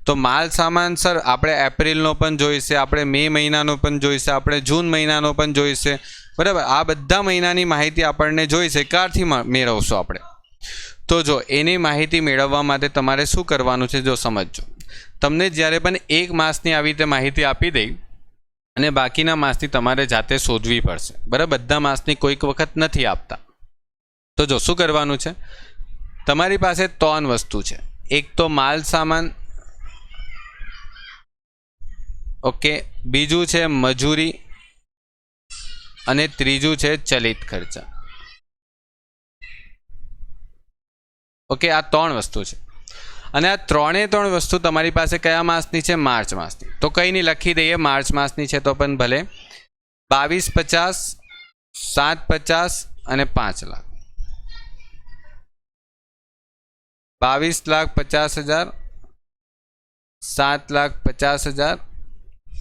तो माल सामान सर आपणे एप्रिलनो पण जोईशे, आपणे मे महीनानो पण जोईशे, आपणे जून महीनानो पण जोईशे, बराबर। आ बधा महीनानी माहिती आपणने जोईशे, क्यारथी मेळवशो आपणे? तो जो एनी माहिती मेळववा माटे तमारे शुं करवानुं छे जो समजजो। तमने ज्यारे पण 1 मासनी आवी रीते माहिती आपी दई अने बाकीना मासनी तमारे जाते शोधवी पड़शे, बराबर। बधा मासनी कोईक वखत नथी आपता। तो जो शुं करवानुं छे, तमारी पासे 3 वस्तु छे। एक तो माल सामान, ओके, बीजू है मजूरी अने त्रीजू है चलित खर्चा, ओके। आ 3 वस्तु है अने आ 3 वस्तु तमारी पासे कया मासनी है? मार्च मासनी। तो कई नहीं लखी दईए मार्च मासनी है तो पण भले 22,50, 7,50 अने 5 लाख। 22,50,000, 7,50,000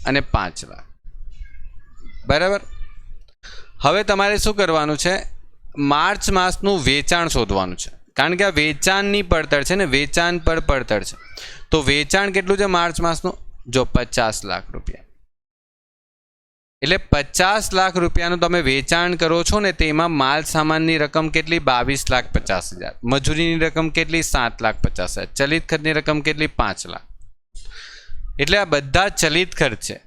અને 5 લાખ, बराबर। हवे तमारे शुं करवानुं छे? मार्च मासनुं वेचाण शोधवानुं छे, कारण के आ वेचाणनी પડતર छे ने, वेचाण पर પડતર छे। तो वेचाण केटलुं छे मार्च मासनुं? जो 50 लाख रुपया, एटले 50 लाख रुपयानुं तमे वेचाण करो छो ने तेमां माल सामाननी रकम केटली? 22,50,000, मजूरीनी रकम केटली? 7,50,000, चलित खर्चनी रकम केटली? 5 लाख। एटले आ बधा चलित खर्च है।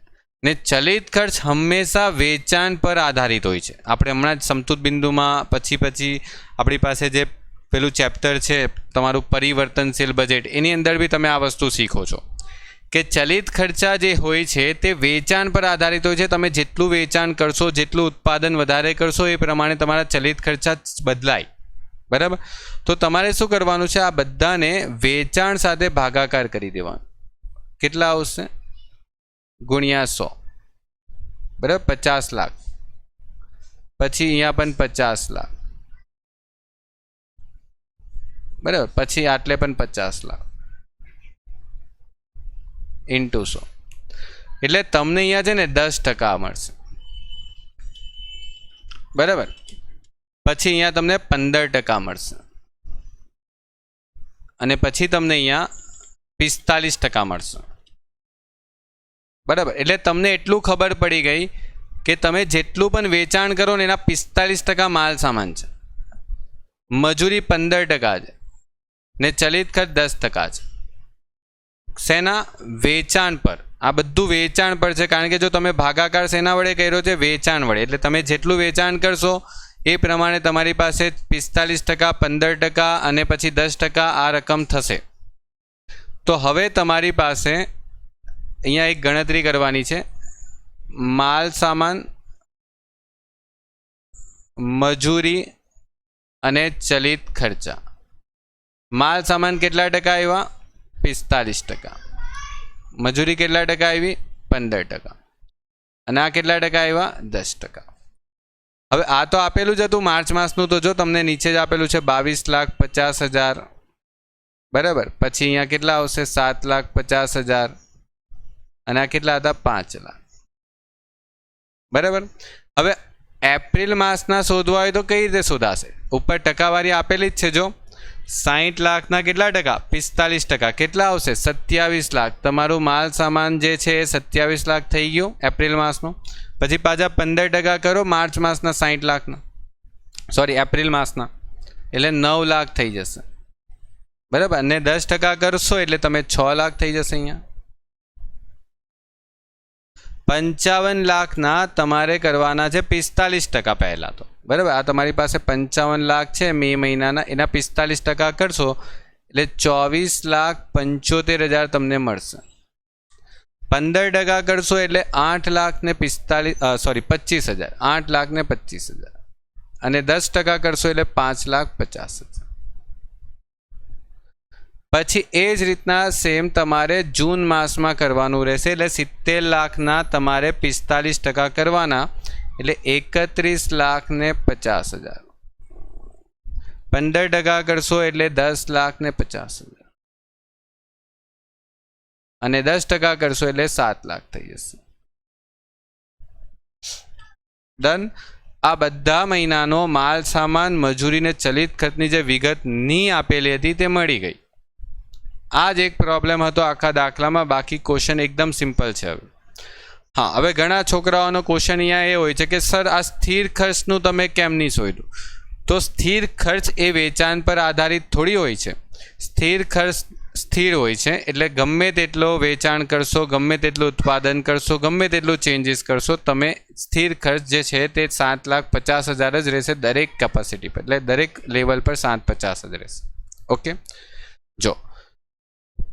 ને ચલિત ખર્ચ હંમેશા વેચાણ પર આધારિત હોય છે. આપણે હમણાં જ સમતુત બિંદુમાં પછી આપણી પાસે જે પેલું ચેપ્ટર છે તમારું પરિવર્તનશીલ બજેટ, એની અંદર બી તમે આ વસ્તુ શીખો છો કે ચલિત ખર્ચા જે હોય છે તે વેચાણ પર આધારિત હોય છે. તમે જેટલું વેચાણ કરશો, જેટલું ઉત્પાદન વધારે કરશો, એ પ્રમાણે તમારા ચલિત ખર્ચા બદલાય. બરાબર? તો તમારે શું કરવાનું છે? આ બધાને વેચાણ સાથે ભાગાકાર કરી દેવાનું. કેટલા આવશે? ગુણ્યા 100. બરાબર? 50 લાખ. પછી અહીંયા પણ 50 લાખ. બરાબર? પછી આટલે પણ 50 લાખ ઇન્ટુ 100. એટલે તમને અહીંયા છે ને 10% મળશે. બરાબર? પછી અહીંયા તમને 15% મળશે અને પછી તમને અહીંયા 45% મળશે. બરાબર? એટલે તમને એટલું ખબર પડી ગઈ કે તમે જેટલું પણ વેચાણ કરો ને એના 45% માલ સામાન છે, મજૂરી 15% છે ને ચલિત ખર્ચ 10% છે. શેના? વેચાણ પર. આ બધું વેચાણ પર છે, કારણ કે જો તમે ભાગાકાર શેના વડે કર્યો છે? વેચાણ વડે. એટલે તમે જેટલું વેચાણ કરશો એ પ્રમાણે તમારી પાસે 45%, 15% અને પછી 10% આ રકમ થશે. તો હવે તમારી પાસે અહીંયા એક ગણતરી કરવાની છે. માલ સામાન, મજૂરી અને ચલિત ખર્ચા. માલ સામાન કેટલા ટકા આવ્યા? 45%. મજૂરી કેટલા ટકા આવી? 15%. અને આ કેટલા ટકા આવ્યા? 10%. હવે આ તો આપેલું જ હતું માર્ચ માસનું, તો જો તમને નીચે જ આપેલું છે 22,50,000. બરાબર? પછી અહીંયા કેટલા આવશે? 7,50,000. અને આ કેટલા હતા? 5 લાખ. બરાબર? હવે એપ્રિલ માસના શોધવા હોય તો કઈ રીતે શોધાશે? ઉપર ટકાવારી આપેલી જ છે. જો 60 લાખના કેટલા ટકા? 45%. કેટલા આવશે? 27 લાખ. તમારું માલ સામાન જે છે એ 27 લાખ થઈ ગયું એપ્રિલ માસનું. પછી પાછા 15% કરો માર્ચ માસના 60 લાખના, સોરી એપ્રિલ માસના, એટલે 9 લાખ થઈ જશે. બરાબર? અને 10% કરશો એટલે તમે 6 લાખ થઈ જશે. અહીંયા 55 લાખના તમારે કરવાના છે 45% પહેલાં તો. બરાબર? આ તમારી પાસે 55 લાખ છે મે મહિનાના, એના 45% કરશો એટલે 24,75,000 તમને મળશે. 15% કરશો એટલે 8,25,000. 8,25,000. અને 10% કરશો એટલે 5,50,000. પછી એ જ રીતના સેમ તમારે જૂન માસમાં કરવાનું રહેશે. એટલે 70 લાખના તમારે 45% કરવાના, એટલે 31,50,000. 15% કરશો એટલે 10,50,000. અને 10% કરશો એટલે 7 લાખ થઈ જશે. ડન. આ બધા મહિનાનો માલ સામાન, મજૂરી ને ચલિત ખર્ચની જે વિગત નહીં આપેલી હતી તે મળી ગઈ. આ જ એક પ્રોબ્લેમ હતો આખા દાખલામાં. બાકી ક્વેશ્ચન એકદમ સિમ્પલ છે. હવે હા, હવે ઘણા છોકરાઓનો ક્વેશ્ચન અહીંયા એ હોય છે કે સર આ સ્થિર ખર્ચનું તમે કેમ નહીં શોધ્યું? તો સ્થિર ખર્ચ એ વેચાણ પર આધારિત થોડી હોય છે. સ્થિર ખર્ચ સ્થિર હોય છે, એટલે ગમે તેટલો વેચાણ કરશો, ગમે તેટલું ઉત્પાદન કરશો, ગમે તેટલું ચેન્જીસ કરશો, તમે સ્થિર ખર્ચ જે છે તે 7,50,000 જ રહેશે દરેક કેપેસિટી પર. એટલે દરેક લેવલ પર 750 જ રહેશે. ઓકે, જો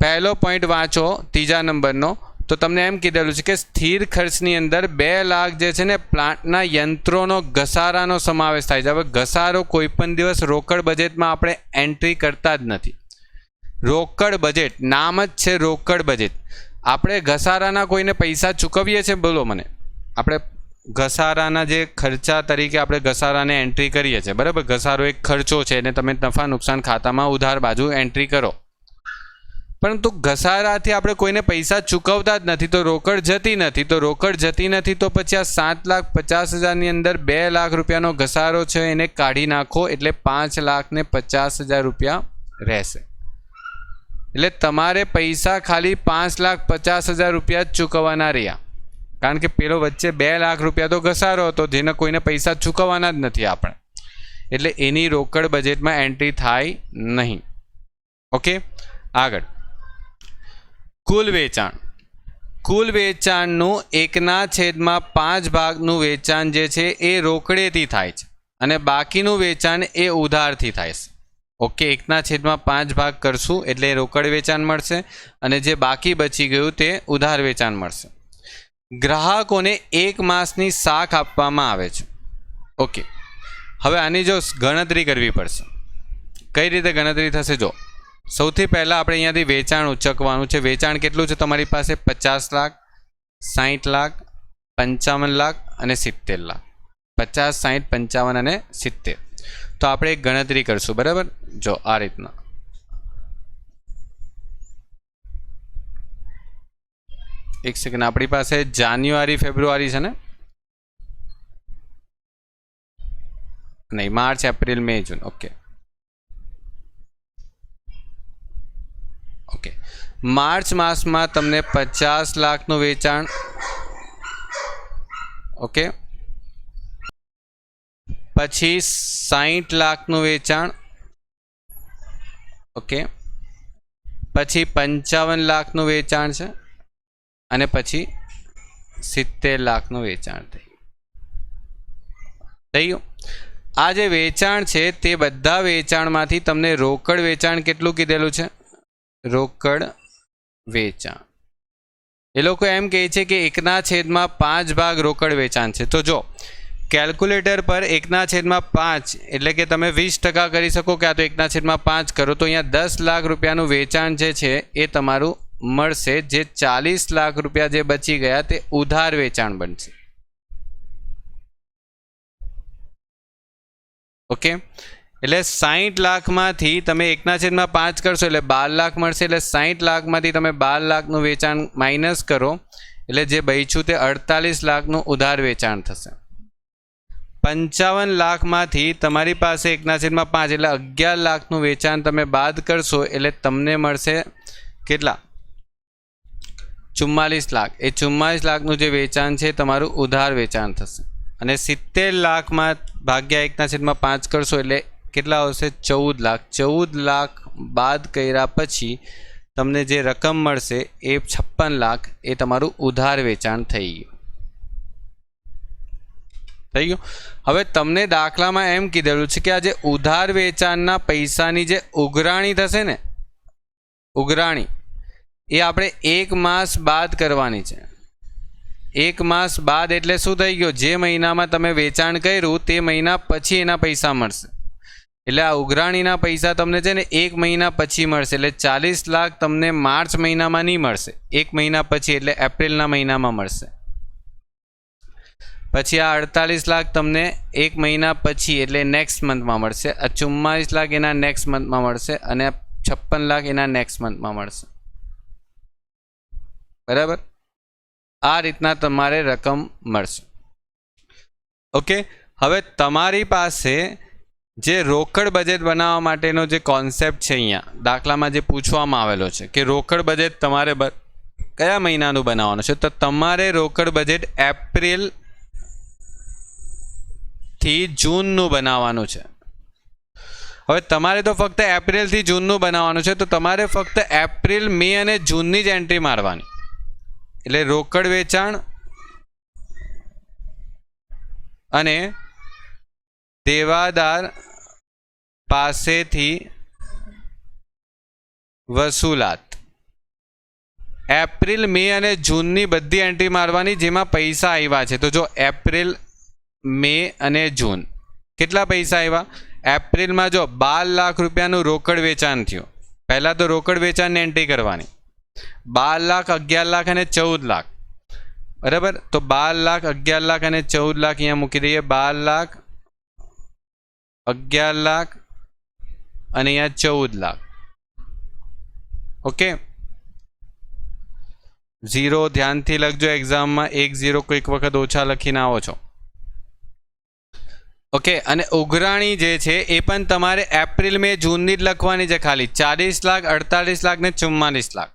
પહેલો પોઈન્ટ વાંચો ત્રીજા નંબરનો, તો તમને એમ કીધેલું છે કે સ્થિર ખર્ચની અંદર 2 લાખ જે છે ને પ્લાન્ટના યંત્રોનો ઘસારાનો સમાવેશ થાય છે. હવે ઘસારો કોઈ પણ દિવસ રોકડ બજેટમાં આપણે એન્ટ્રી કરતા જ નથી. રોકડ બજેટ નામ જ છે રોકડ બજેટ. આપણે ઘસારાના કોઈને પૈસા ચૂકવીએ છીએ? બોલો મને. આપણે ઘસારાના જે ખર્ચા તરીકે આપણે ઘસારાને એન્ટ્રી કરીએ છીએ. બરાબર? ઘસારો એક ખર્ચો છે અને તમે નફા નુકસાન ખાતામાં ઉધાર બાજુ એન્ટ્રી કરો. પરંતુ ઘસારાથી આપણે કોઈને પૈસા ચૂકવતા જ નથી, તો રોકડ જતી નથી. તો રોકડ જતી નથી તો પછી આ 7,50,000ની અંદર 2 લાખ રૂપિયાનો ઘસારો છે એને કાઢી નાખો એટલે 5,50,000 રૂપિયા રહેશે. એટલે તમારે પૈસા ખાલી 5,50,000 રૂપિયા જ ચૂકવવાના રહ્યા, કારણ કે પેલો વચ્ચે 2 લાખ રૂપિયા તો ઘસારો હતો જેને કોઈને પૈસા ચૂકવવાના જ નથી આપણે. એટલે એની રોકડ બજેટમાં એન્ટ્રી થાય નહીં. ઓકે, આગળ કુલ વેચાણ. કુલ વેચાણનું 1/5 ભાગનું વેચાણ જે છે એ રોકડેથી થાય છે અને બાકીનું વેચાણ એ ઉધારથી થાય છે. ઓકે, 1/5 ભાગ કરશું એટલે રોકડ વેચાણ મળશે અને જે બાકી બચી ગયું તે ઉધાર વેચાણ મળશે. ગ્રાહકોને 1 માસની શાખ આપવામાં આવે છે. ઓકે, હવે આની જો ગણતરી કરવી પડશે. કઈ રીતે ગણતરી થશે? જો સૌથી પહેલાં આપણે અહીંયાથી વેચાણ ઉચકવાનું છે. વેચાણ કેટલું છે તમારી પાસે? 50 લાખ, 60 લાખ, 55 લાખ અને 70 લાખ. 50, 60, 55 અને 70. તો આપણે એક ગણતરી કરશું, બરાબર? જો આ રીતના એક સેકન્ડ, આપણી પાસે જાન્યુઆરી ફેબ્રુઆરી છે ને? નહીં, માર્ચ એપ્રિલ મે જૂન. ઓકે ઓકે, માર્ચ માસમાં તમને 50 લાખનું વેચાણ, ઓકે, પછી 60 લાખનું વેચાણ, ઓકે, પછી 55 લાખનું વેચાણ છે અને પછી 70 લાખનું વેચાણ થઈ ગયું. આ જે વેચાણ છે તે બધા વેચાણમાંથી તમને રોકડ વેચાણ કેટલું કીધેલું છે? રોકડ વેચાણ એ લોકો એમ કહે છે કે 1/5 ભાગ રોકડ વેચાણ છે. તો જો કેલ્ક્યુલેટર પર 1/5 એટલે કે તમે 20% કરી શકો કે આ તો 1/5 કરો તો અહીંયા 10 લાખ રૂપિયાનું વેચાણ જે છે એ તમારું મળશે. જે 40 લાખ રૂપિયા જે બચી ગયા તે ઉધાર વેચાણ બનશે. ઓકે, એટલે 60 લાખમાંથી તમે 1/5 કરશો એટલે 12 લાખ મળશે. એટલે 60 લાખમાંથી તમે 12 લાખનું વેચાણ માઇનસ કરો એટલે જે બચ્યું તે 48 લાખનું ઉધાર વેચાણ થશે. 55 લાખમાંથી તમારી પાસે 1/5 એટલે 11 લાખનું વેચાણ તમે બાદ કરશો એટલે તમને મળશે કેટલા? 44 લાખ. એ 44 લાખનું જે વેચાણ છે તમારું ઉધાર વેચાણ થશે. અને 70 લાખમાં ભાગ્યા 1/5 કરશો એટલે કેટલા આવશે? 14 લાખ. 14 લાખ બાદ કર્યા પછી તમને જે રકમ મળશે એ 56 લાખ એ તમારું ઉધાર વેચાણ થઈ ગયું. હવે તમને દાખલામાં એમ કીધેલું છે કે આ જે ઉધાર વેચાણના પૈસાની જે ઉઘરાણી થશે ને, ઉઘરાણી એ આપણે 1 માસ બાદ કરવાની છે. 1 માસ બાદ એટલે શું થઈ ગયું? જે મહિનામાં તમે વેચાણ કર્યું તે મહિના પછી એના પૈસા મળશે. એટલે આ ઉઘરાણીના પૈસા તમને છે ને 1 મહિના પછી મળશે. એટલે 40 લાખ તમને માર્ચ મહિનામાં નહીં મળશે, 1 મહિના પછી એટલે એપ્રિલના મહિનામાં મળશે. પછી આ 48 લાખ તમને 1 મહિના પછી એટલે નેક્સ્ટ મંથમાં મળશે. આ 44 લાખ એના નેક્સ્ટ મંથમાં મળશે અને 56 લાખ એના નેક્સ્ટ મંથમાં મળશે. બરાબર? આ રીતના તમારે રકમ મળશે. ઓકે, હવે તમારી પાસે જે રોકડ બજેટ બનાવવા માટેનો જે કોન્સેપ્ટ છે અહીંયા દાખલામાં જે પૂછવામાં આવેલો છે કે રોકડ બજેટ તમારે કયા મહિનાનું બનાવવાનું છે, તો તમારે રોકડ બજેટ એપ્રિલ થી જૂનનું બનાવવાનું છે. હવે તમારે તો ફક્ત એપ્રિલથી જૂનનું બનાવવાનું છે, તો તમારે ફક્ત એપ્રિલ, મે અને જૂનની જ એન્ટ્રી મારવાની. એટલે રોકડ વેચાણ અને દેવાદાર પાસેથી વસૂલાત એપ્રિલ, મે અને જૂનની બધી એન્ટ્રી મારવાની જેમાં પૈસા આવ્યા છે. તો જો એપ્રિલ, મે અને જૂન કેટલા પૈસા આવ્યા? એપ્રિલમાં જો 12 લાખ રૂપિયાનું રોકડ વેચાણ થયું. પહેલાં તો રોકડ વેચાણની એન્ટ્રી કરવાની. 12 લાખ, 11 લાખ અને 14 લાખ. બરાબર? તો 12 લાખ, 11 લાખ અને 14 લાખ અહીંયા મૂકી દઈએ. 12 લાખ, 11 લાખ અને અહીંયા 14 લાખ. ઓકે, 0 ધ્યાનથી લખજો એક્ઝામમાં. 1 0 કોઈક વખત ઓછા લખીને આવો છો. ઓકે, અને ઉઘરાણી જે છે એ પણ તમારે એપ્રિલ, મે, જૂનની જ લખવાની છે ખાલી. 40 લાખ, 48 લાખ ને 44 લાખ.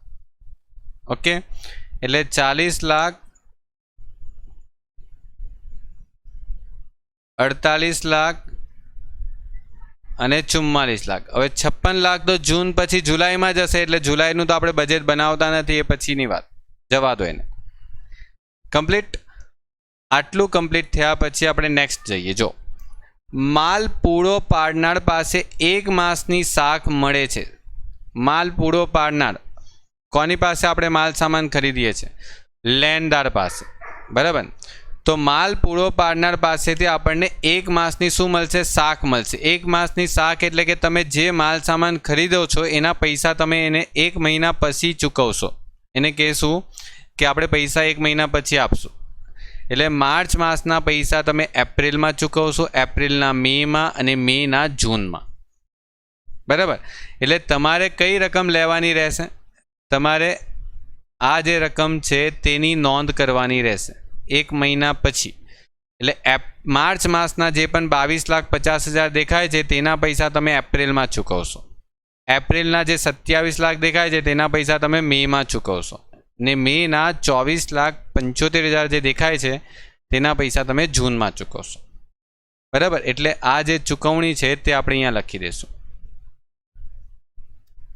ઓકે, એટલે 40 લાખ, 48 લાખ અને 44 લાખ. હવે 56 લાખ તો જૂન પછી જુલાઈમાં જશે એટલે જુલાઈનું તો આપણે બજેટ બનાવતા નથી, એ પછીની વાત, જવા દો એને. કમ્પ્લીટ. આટલું કમ્પ્લીટ થયા પછી આપણે નેક્સ્ટ જઈએ. જો માલ પૂરો પાડનાર પાસે 1 માસની શાક મળે છે. માલ પૂરો પાડનાર કોની પાસે આપણે માલ સામાન ખરીદીએ છીએ? લેણદાર પાસે. બરાબર. તો માલ પૂરો પાડનાર પાસેથી આપણને 1 માસની શું મળશે? શાક મળશે. 1 માસની શાક એટલે કે તમે જે માલ સામાન ખરીદો છો એના પૈસા તમે એને 1 મહિના પછી ચૂકવશો. એને કહેશું કે આપણે પૈસા 1 મહિના પછી આપશું. એટલે માર્ચ માસના પૈસા તમે એપ્રિલમાં ચૂકવશો, એપ્રિલના મેમાં અને મેના જૂનમાં. બરાબર. એટલે તમારે કઈ રકમ લેવાની રહેશે? તમારે આ જે રકમ છે તેની નોંધ કરવાની રહેશે 1 મહિના પછી. એટલે માર્ચ માસના જે પણ 22,50,000 દેખાય છે તેના પૈસા તમે એપ્રિલમાં ચૂકવશો. એપ્રિલના જે 27 લાખ દેખાય છે તેના પૈસા તમે મેમાં ચૂકવશો. ને મેના 24,75,000 જે દેખાય છે તેના પૈસા તમે જૂનમાં ચૂકવશો. બરાબર. એટલે આ જે ચૂકવણી છે તે આપણે અહીંયા લખી દઈશું.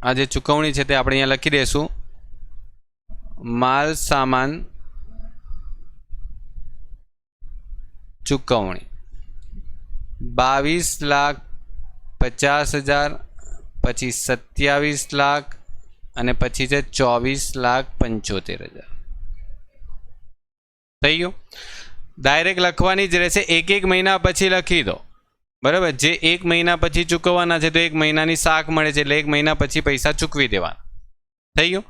આ જે ચૂકવણી છે તે આપણે અહીંયા લખી દઈશું. માલ સામાન ચૂકવણી 22,50,000 પછી 27 લાખ અને પછી છે 24,75,000. થઈ ગયું. ડાયરેક્ટ લખવાની જ રહેશે. 1 મહિના પછી લખી દો. બરાબર. જે 1 મહિના પછી ચૂકવવાના છે તો 1 મહિનાની શાક મળે છે એટલે 1 મહિના પછી પૈસા ચૂકવી દેવાના. થઈ ગયું.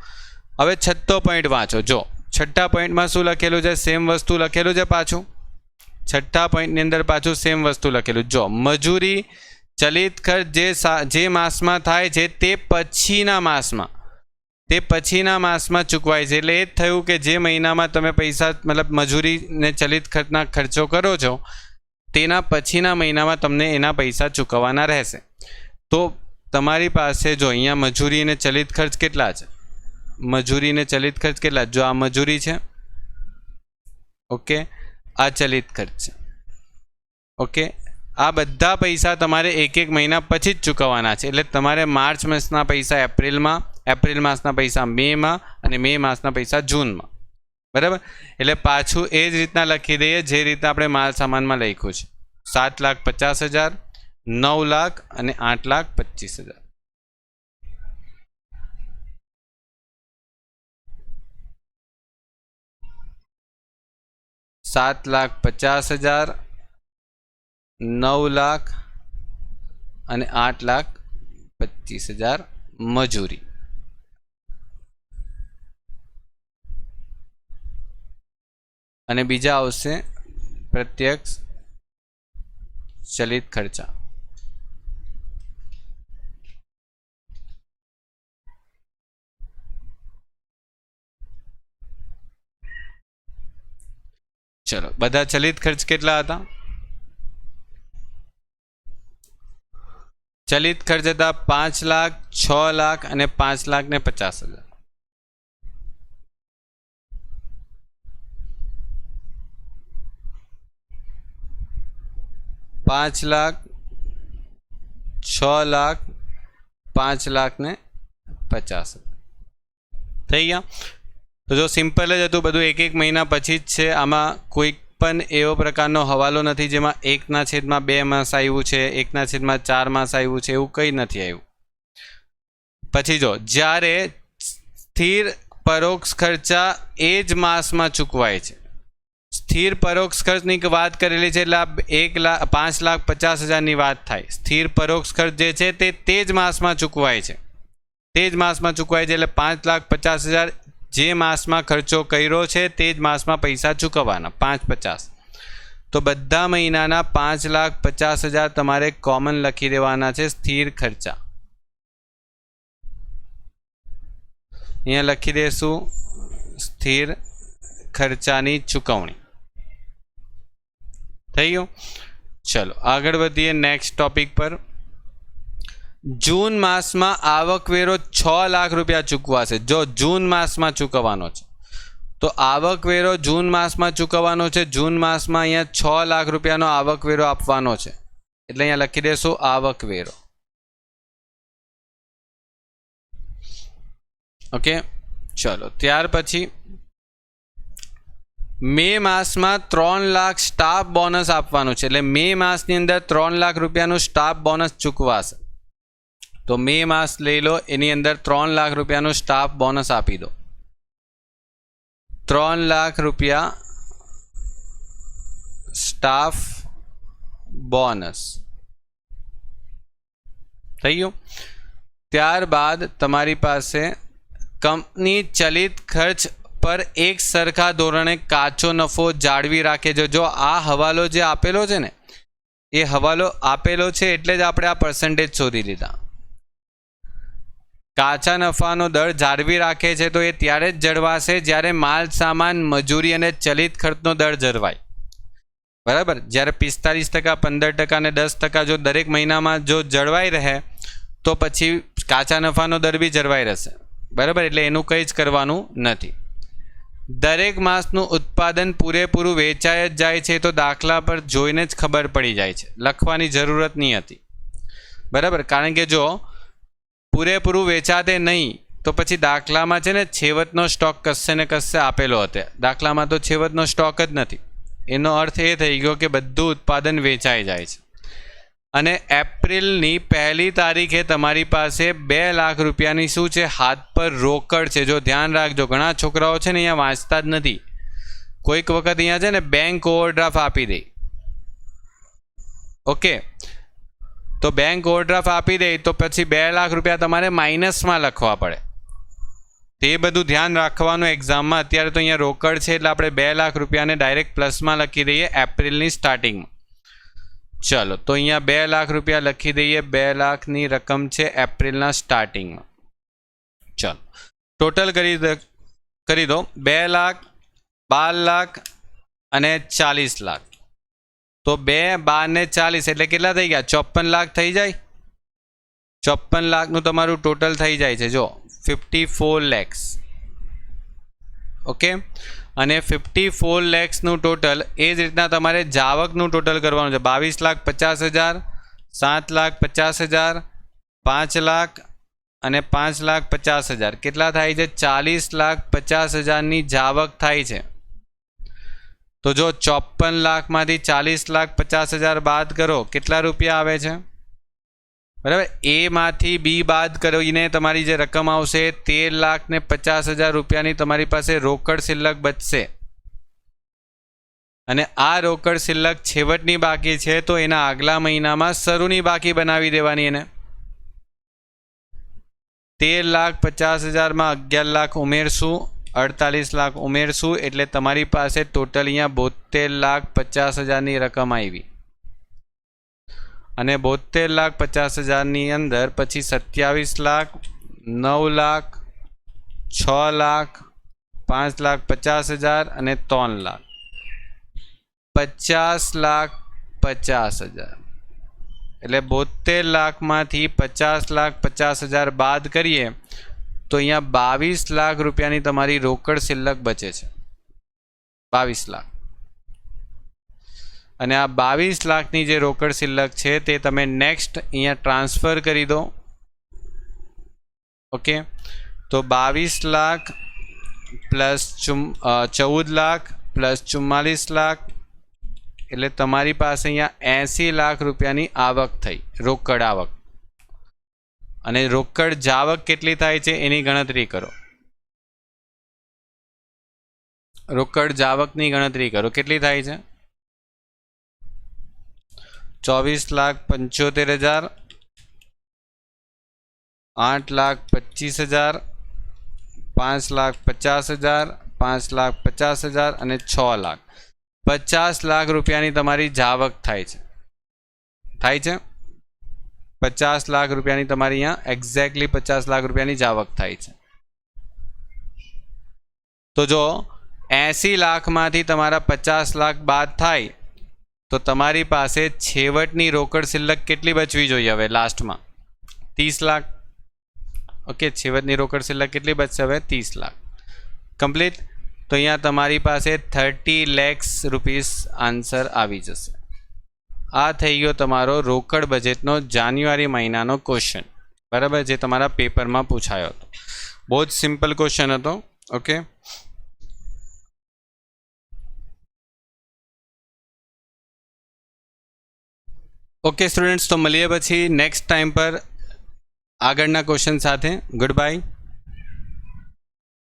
હવે 6થો પોઈન્ટ વાંચો. જો 6થા પોઈન્ટમાં શું લખેલું છે? સેમ વસ્તુ લખેલું છે પાછું. 6થા પોઈન્ટની અંદર પાછું સેમ વસ્તુ લખેલું. જો મજૂરી ચલિત ખર્ચ જે માસમાં થાય છે તે પછીના માસમાં ચૂકવાય છે. એટલે એ જ થયું કે જે મહિનામાં તમે પૈસા મતલબ મજૂરી ને ચલિત ખર્ચના ખર્ચો કરો છો તેના પછીના મહિનામાં તમને એના પૈસા ચૂકવવાના રહેશે. તો તમારી પાસે જો અહીંયા મજૂરી અને ચલિત ખર્ચ કેટલા છે? મજૂરી ને ચલિત ખર્ચ કેટલા? જો આ મજૂરી છે, ઓકે, આ ચલિત ખર્ચ છે, ઓકે. આ બધા પૈસા તમારે 1 મહિના પછી જ ચૂકવવાના છે. એટલે તમારે માર્ચ માસના પૈસા એપ્રિલમાં, એપ્રિલ માસના પૈસા મેમાં અને મે માસના પૈસા જૂનમાં. બરાબર. એટલે પાછું એ જ રીતના લખી દઈએ જે રીતના આપણે માલ સામાનમાં લખ્યું છે. 7,50,000, 9 લાખ અને 8,25,000. $7,50,000, 9 લાખ અને 8,25,000 મજૂરી. અને બીજા આવશે પ્રત્યક્ષ ચલિત ખર્ચા. ચલો, બધા ચલિત ખર્ચ કેટલા હતા? ચલિત ખર્ચ હતા 5 લાખ, 6 લાખ અને 5,50,000. 5 લાખ, 6 લાખ, 5,50,000 થઈ ગયા. તો જો સિમ્પલ જ હતું બધું, 1 મહિના પછી જ છે. આમાં કોઈ પણ એવો પ્રકારનો હવાલો નથી જેમાં 1/2 માસ આવ્યું છે, 1/4 માસ આવ્યું છે, એવું કંઈ નથી આવ્યું. પછી જો જ્યારે સ્થિર પરોક્ષ ખર્ચા એ જ માસમાં ચૂકવાય છે. સ્થિર પરોક્ષ ખર્ચની વાત કરેલી છે એટલે 5,50,000ની વાત થાય. સ્થિર પરોક્ષ ખર્ચ જે છે તે જ માસમાં ચૂકવાય છે. તે જ માસમાં ચૂકવાય છે. એટલે 5,50,000 જે માસમાં ખર્ચો કર્યો છે તે જ માસમાં પૈસા ચૂકવવાના 5,50,000. તો બધા મહિનાના 5,50,000 તમારે કોમન લખી દેવાના છે સ્થિર ખર્ચા. અહીંયા લખી દઈશું સ્થિર ખર્ચાની ચૂકવણી. થઈ ગયું. ચલો આગળ વધીએ નેક્સ્ટ ટોપિક પર. જૂન માસમાં આવકવેરો 6 લાખ રૂપિયા ચૂકવાશે. જો જૂન માસમાં ચૂકવવાનો છે તો આવકવેરો જૂન માસમાં ચૂકવવાનો છે. જૂન માસમાં અહીંયા 6 લાખ રૂપિયાનો આવકવેરો આપવાનો છે. એટલે અહીંયા લખી દઈશું આવકવેરો. ઓકે. ચલો ત્યાર પછી મે માસમાં 3 લાખ સ્ટાફ બોનસ આપવાનું છે, એટલે મે માસની અંદર 3 લાખ રૂપિયાનું સ્ટાફ બોનસ ચૂકવાશે. તો મે માસ લઈ લો, એની અંદર 3 લાખ રૂપિયાનું સ્ટાફ બોનસ આપી દો. 3 લાખ રૂપિયા સ્ટાફ બોનસ થઈ ગયું. ત્યારબાદ તમારી પાસે કંપની ચલિત ખર્ચ પર એક સરખા ધોરણે કાચો નફો જાળવી રાખે છે. જો આ હવાલો જે આપેલો છે ને, એ હવાલો આપેલો છે એટલે જ આપણે આ પર્સન્ટેજ શોધી લીધા. કાચા નફાનો દર જાળવી રાખે છે તો એ ત્યારે જ જળવાશે જ્યારે માલ સામાન મજૂરી અને ચલિત ખર્ચનો દર જળવાય. બરાબર. જ્યારે 45%, 15% અને 10% જો દરેક મહિનામાં જો જળવાઈ રહે તો પછી કાચા નફાનો દર બી જળવાઈ રહેશે. બરાબર. એટલે એનું કંઈ જ કરવાનું નથી. દરેક માસનું ઉત્પાદન પૂરેપૂરું વેચાઈ જ જાય છે તો દાખલા પર જોઈને જ ખબર પડી જાય છે, લખવાની જરૂરત નહીં હતી. બરાબર. કારણ કે જો પૂરેપૂરું વેચાતે નહીં તો પછી દાખલામાં છે ને છેવટનો સ્ટોક કશે ને કશે આપેલો હતો. દાખલામાં તો છેવટનો સ્ટોક જ નથી. એનો અર્થ એ થઈ ગયો કે બધું ઉત્પાદન વેચાઈ જાય છે. અને એપ્રિલની 1લી તારીખે તમારી પાસે 2 લાખ રૂપિયાની શું છે, હાથ પર રોકડ છે. જો ધ્યાન રાખજો, ઘણા છોકરાઓ છે ને અહીંયા વાંચતા જ નથી. કોઈક વખત અહીંયા છે ને બેંક ઓવરડ્રાફ્ટ આપી દે. ઓકે, તો બેંક ઓવરડ્રાફ્ટ આપી દે તો પછી 2 લાખ રૂપિયા તમારે માઇનસમાં લખવા પડે. તે બધું ધ્યાન રાખવાનું એક્ઝામમાં. અત્યારે તો અહીંયા રોકડ છે એટલે આપણે 2 લાખ રૂપિયાને ડાયરેક્ટ પ્લસમાં લખી દઈએ એપ્રિલની સ્ટાર્ટિંગમાં. ચલો, તો અહીંયા 2 લાખ રૂપિયા લખી દઈએ. 2 લાખની રકમ છે એપ્રિલના સ્ટાર્ટિંગમાં. ચલો, ટોટલ કરી દો. 2 લાખ, 12 લાખ અને 40 લાખ. તો 2, 12 ને 40 એટલે કેટલા થઈ ગયા? 54 લાખ થઈ જાય. 54 લાખનું તમારું ટોટલ થઈ જાય છે. જો 54 lakhs. ઓકે, અને 54 lakhsનું ટોટલ એ જ રીતના તમારે જાવકનું ટોટલ કરવાનું છે. 22,50,000, 7,50,000, 5 લાખ અને 5,50,000. કેટલા થાય છે? 40,50,000ની જાવક થાય છે. તો જો 54 લાખમાંથી 40,50,000 બાદ કરો, કેટલા રૂપિયા આવે છે? બરાબર. એમાંથી બી બાદ કરીને તમારી જે રકમ આવશે 13,50,000 રૂપિયાની તમારી પાસે રોકડ શિલ્લક બચશે. અને આ રોકડ શિલ્લક છેવટની બાકી છે તો એના આગલા મહિનામાં શરૂની બાકી બનાવી દેવાની. એને 13,50,000માં 11 લાખ ઉમેરશું, 48 લાખ ઉમેરશું એટલે તમારી પાસે ટોટલ અહીંયા 72,50,000ની રકમ આવી. અને 72,50,000ની અંદર પછી 27 લાખ, 9 લાખ, 6 લાખ, 5,50,000 અને 3 લાખ. 50,50,000 એટલે 72 લાખમાંથી 50,50,000 બાદ કરીએ તો અહીંયા 22 લાખ રૂપિયાની તમારી રોકડ શિલ્લક બચે છે. 22 લાખ. અને આ 22 લાખની જે રોકડ શિલ્લક છે તે તમે નેક્સ્ટ અહીંયા ટ્રાન્સફર કરી દો. ઓકે, તો 22 લાખ પ્લસ 14 લાખ પ્લસ 44 લાખ એટલે તમારી પાસે અહીંયા 80 લાખ રૂપિયાની આવક થઈ, રોકડ આવક. અને રોકડ જાવક કેટલી થાય છે એની ગણતરી કરો. રોકડ જાવકની ગણતરી કરો. કેટલી થાય છે? 24,75,000, 8,25,000, 5,50,000, 5,50,000 અને 6 લાખ. 50 લાખ રૂપિયાની તમારી જાવક થાય છે. 50 લાખ રૂપિયાની તમારી અહીંયા એક્ઝેક્ટલી 50 લાખ રૂપિયાની જાવક થાય છે. તો જો 80 લાખમાંથી તમારા 50 લાખ બાદ થાય તો તમારી પાસે છેવટની રોકડ શિલ્લક કેટલી બચવી જોઈએ? હવે લાસ્ટમાં 30 લાખ. ઓકે, છેવટની રોકડ શિલ્લક કેટલી બચશે? હવે 30 લાખ. કમ્પ્લીટ. તો અહીંયા તમારી પાસે 30 lakhs રૂપીસ આન્સર આવી જશે. આ થઈ ગયો તમારો રોકડ બજેટનો જાન્યુઆરી મહિનાનો ક્વેશ્ચન. બરાબર, જે તમારા પેપરમાં પૂછાયો હતો. બહુ જ સિમ્પલ ક્વેશ્ચન હતો. ઓકે, ઓકે સ્ટુડન્ટ્સ, તો મળીએ પછી નેક્સ્ટ ટાઈમ પર આગળના ક્વેશ્ચન સાથે. Good bye.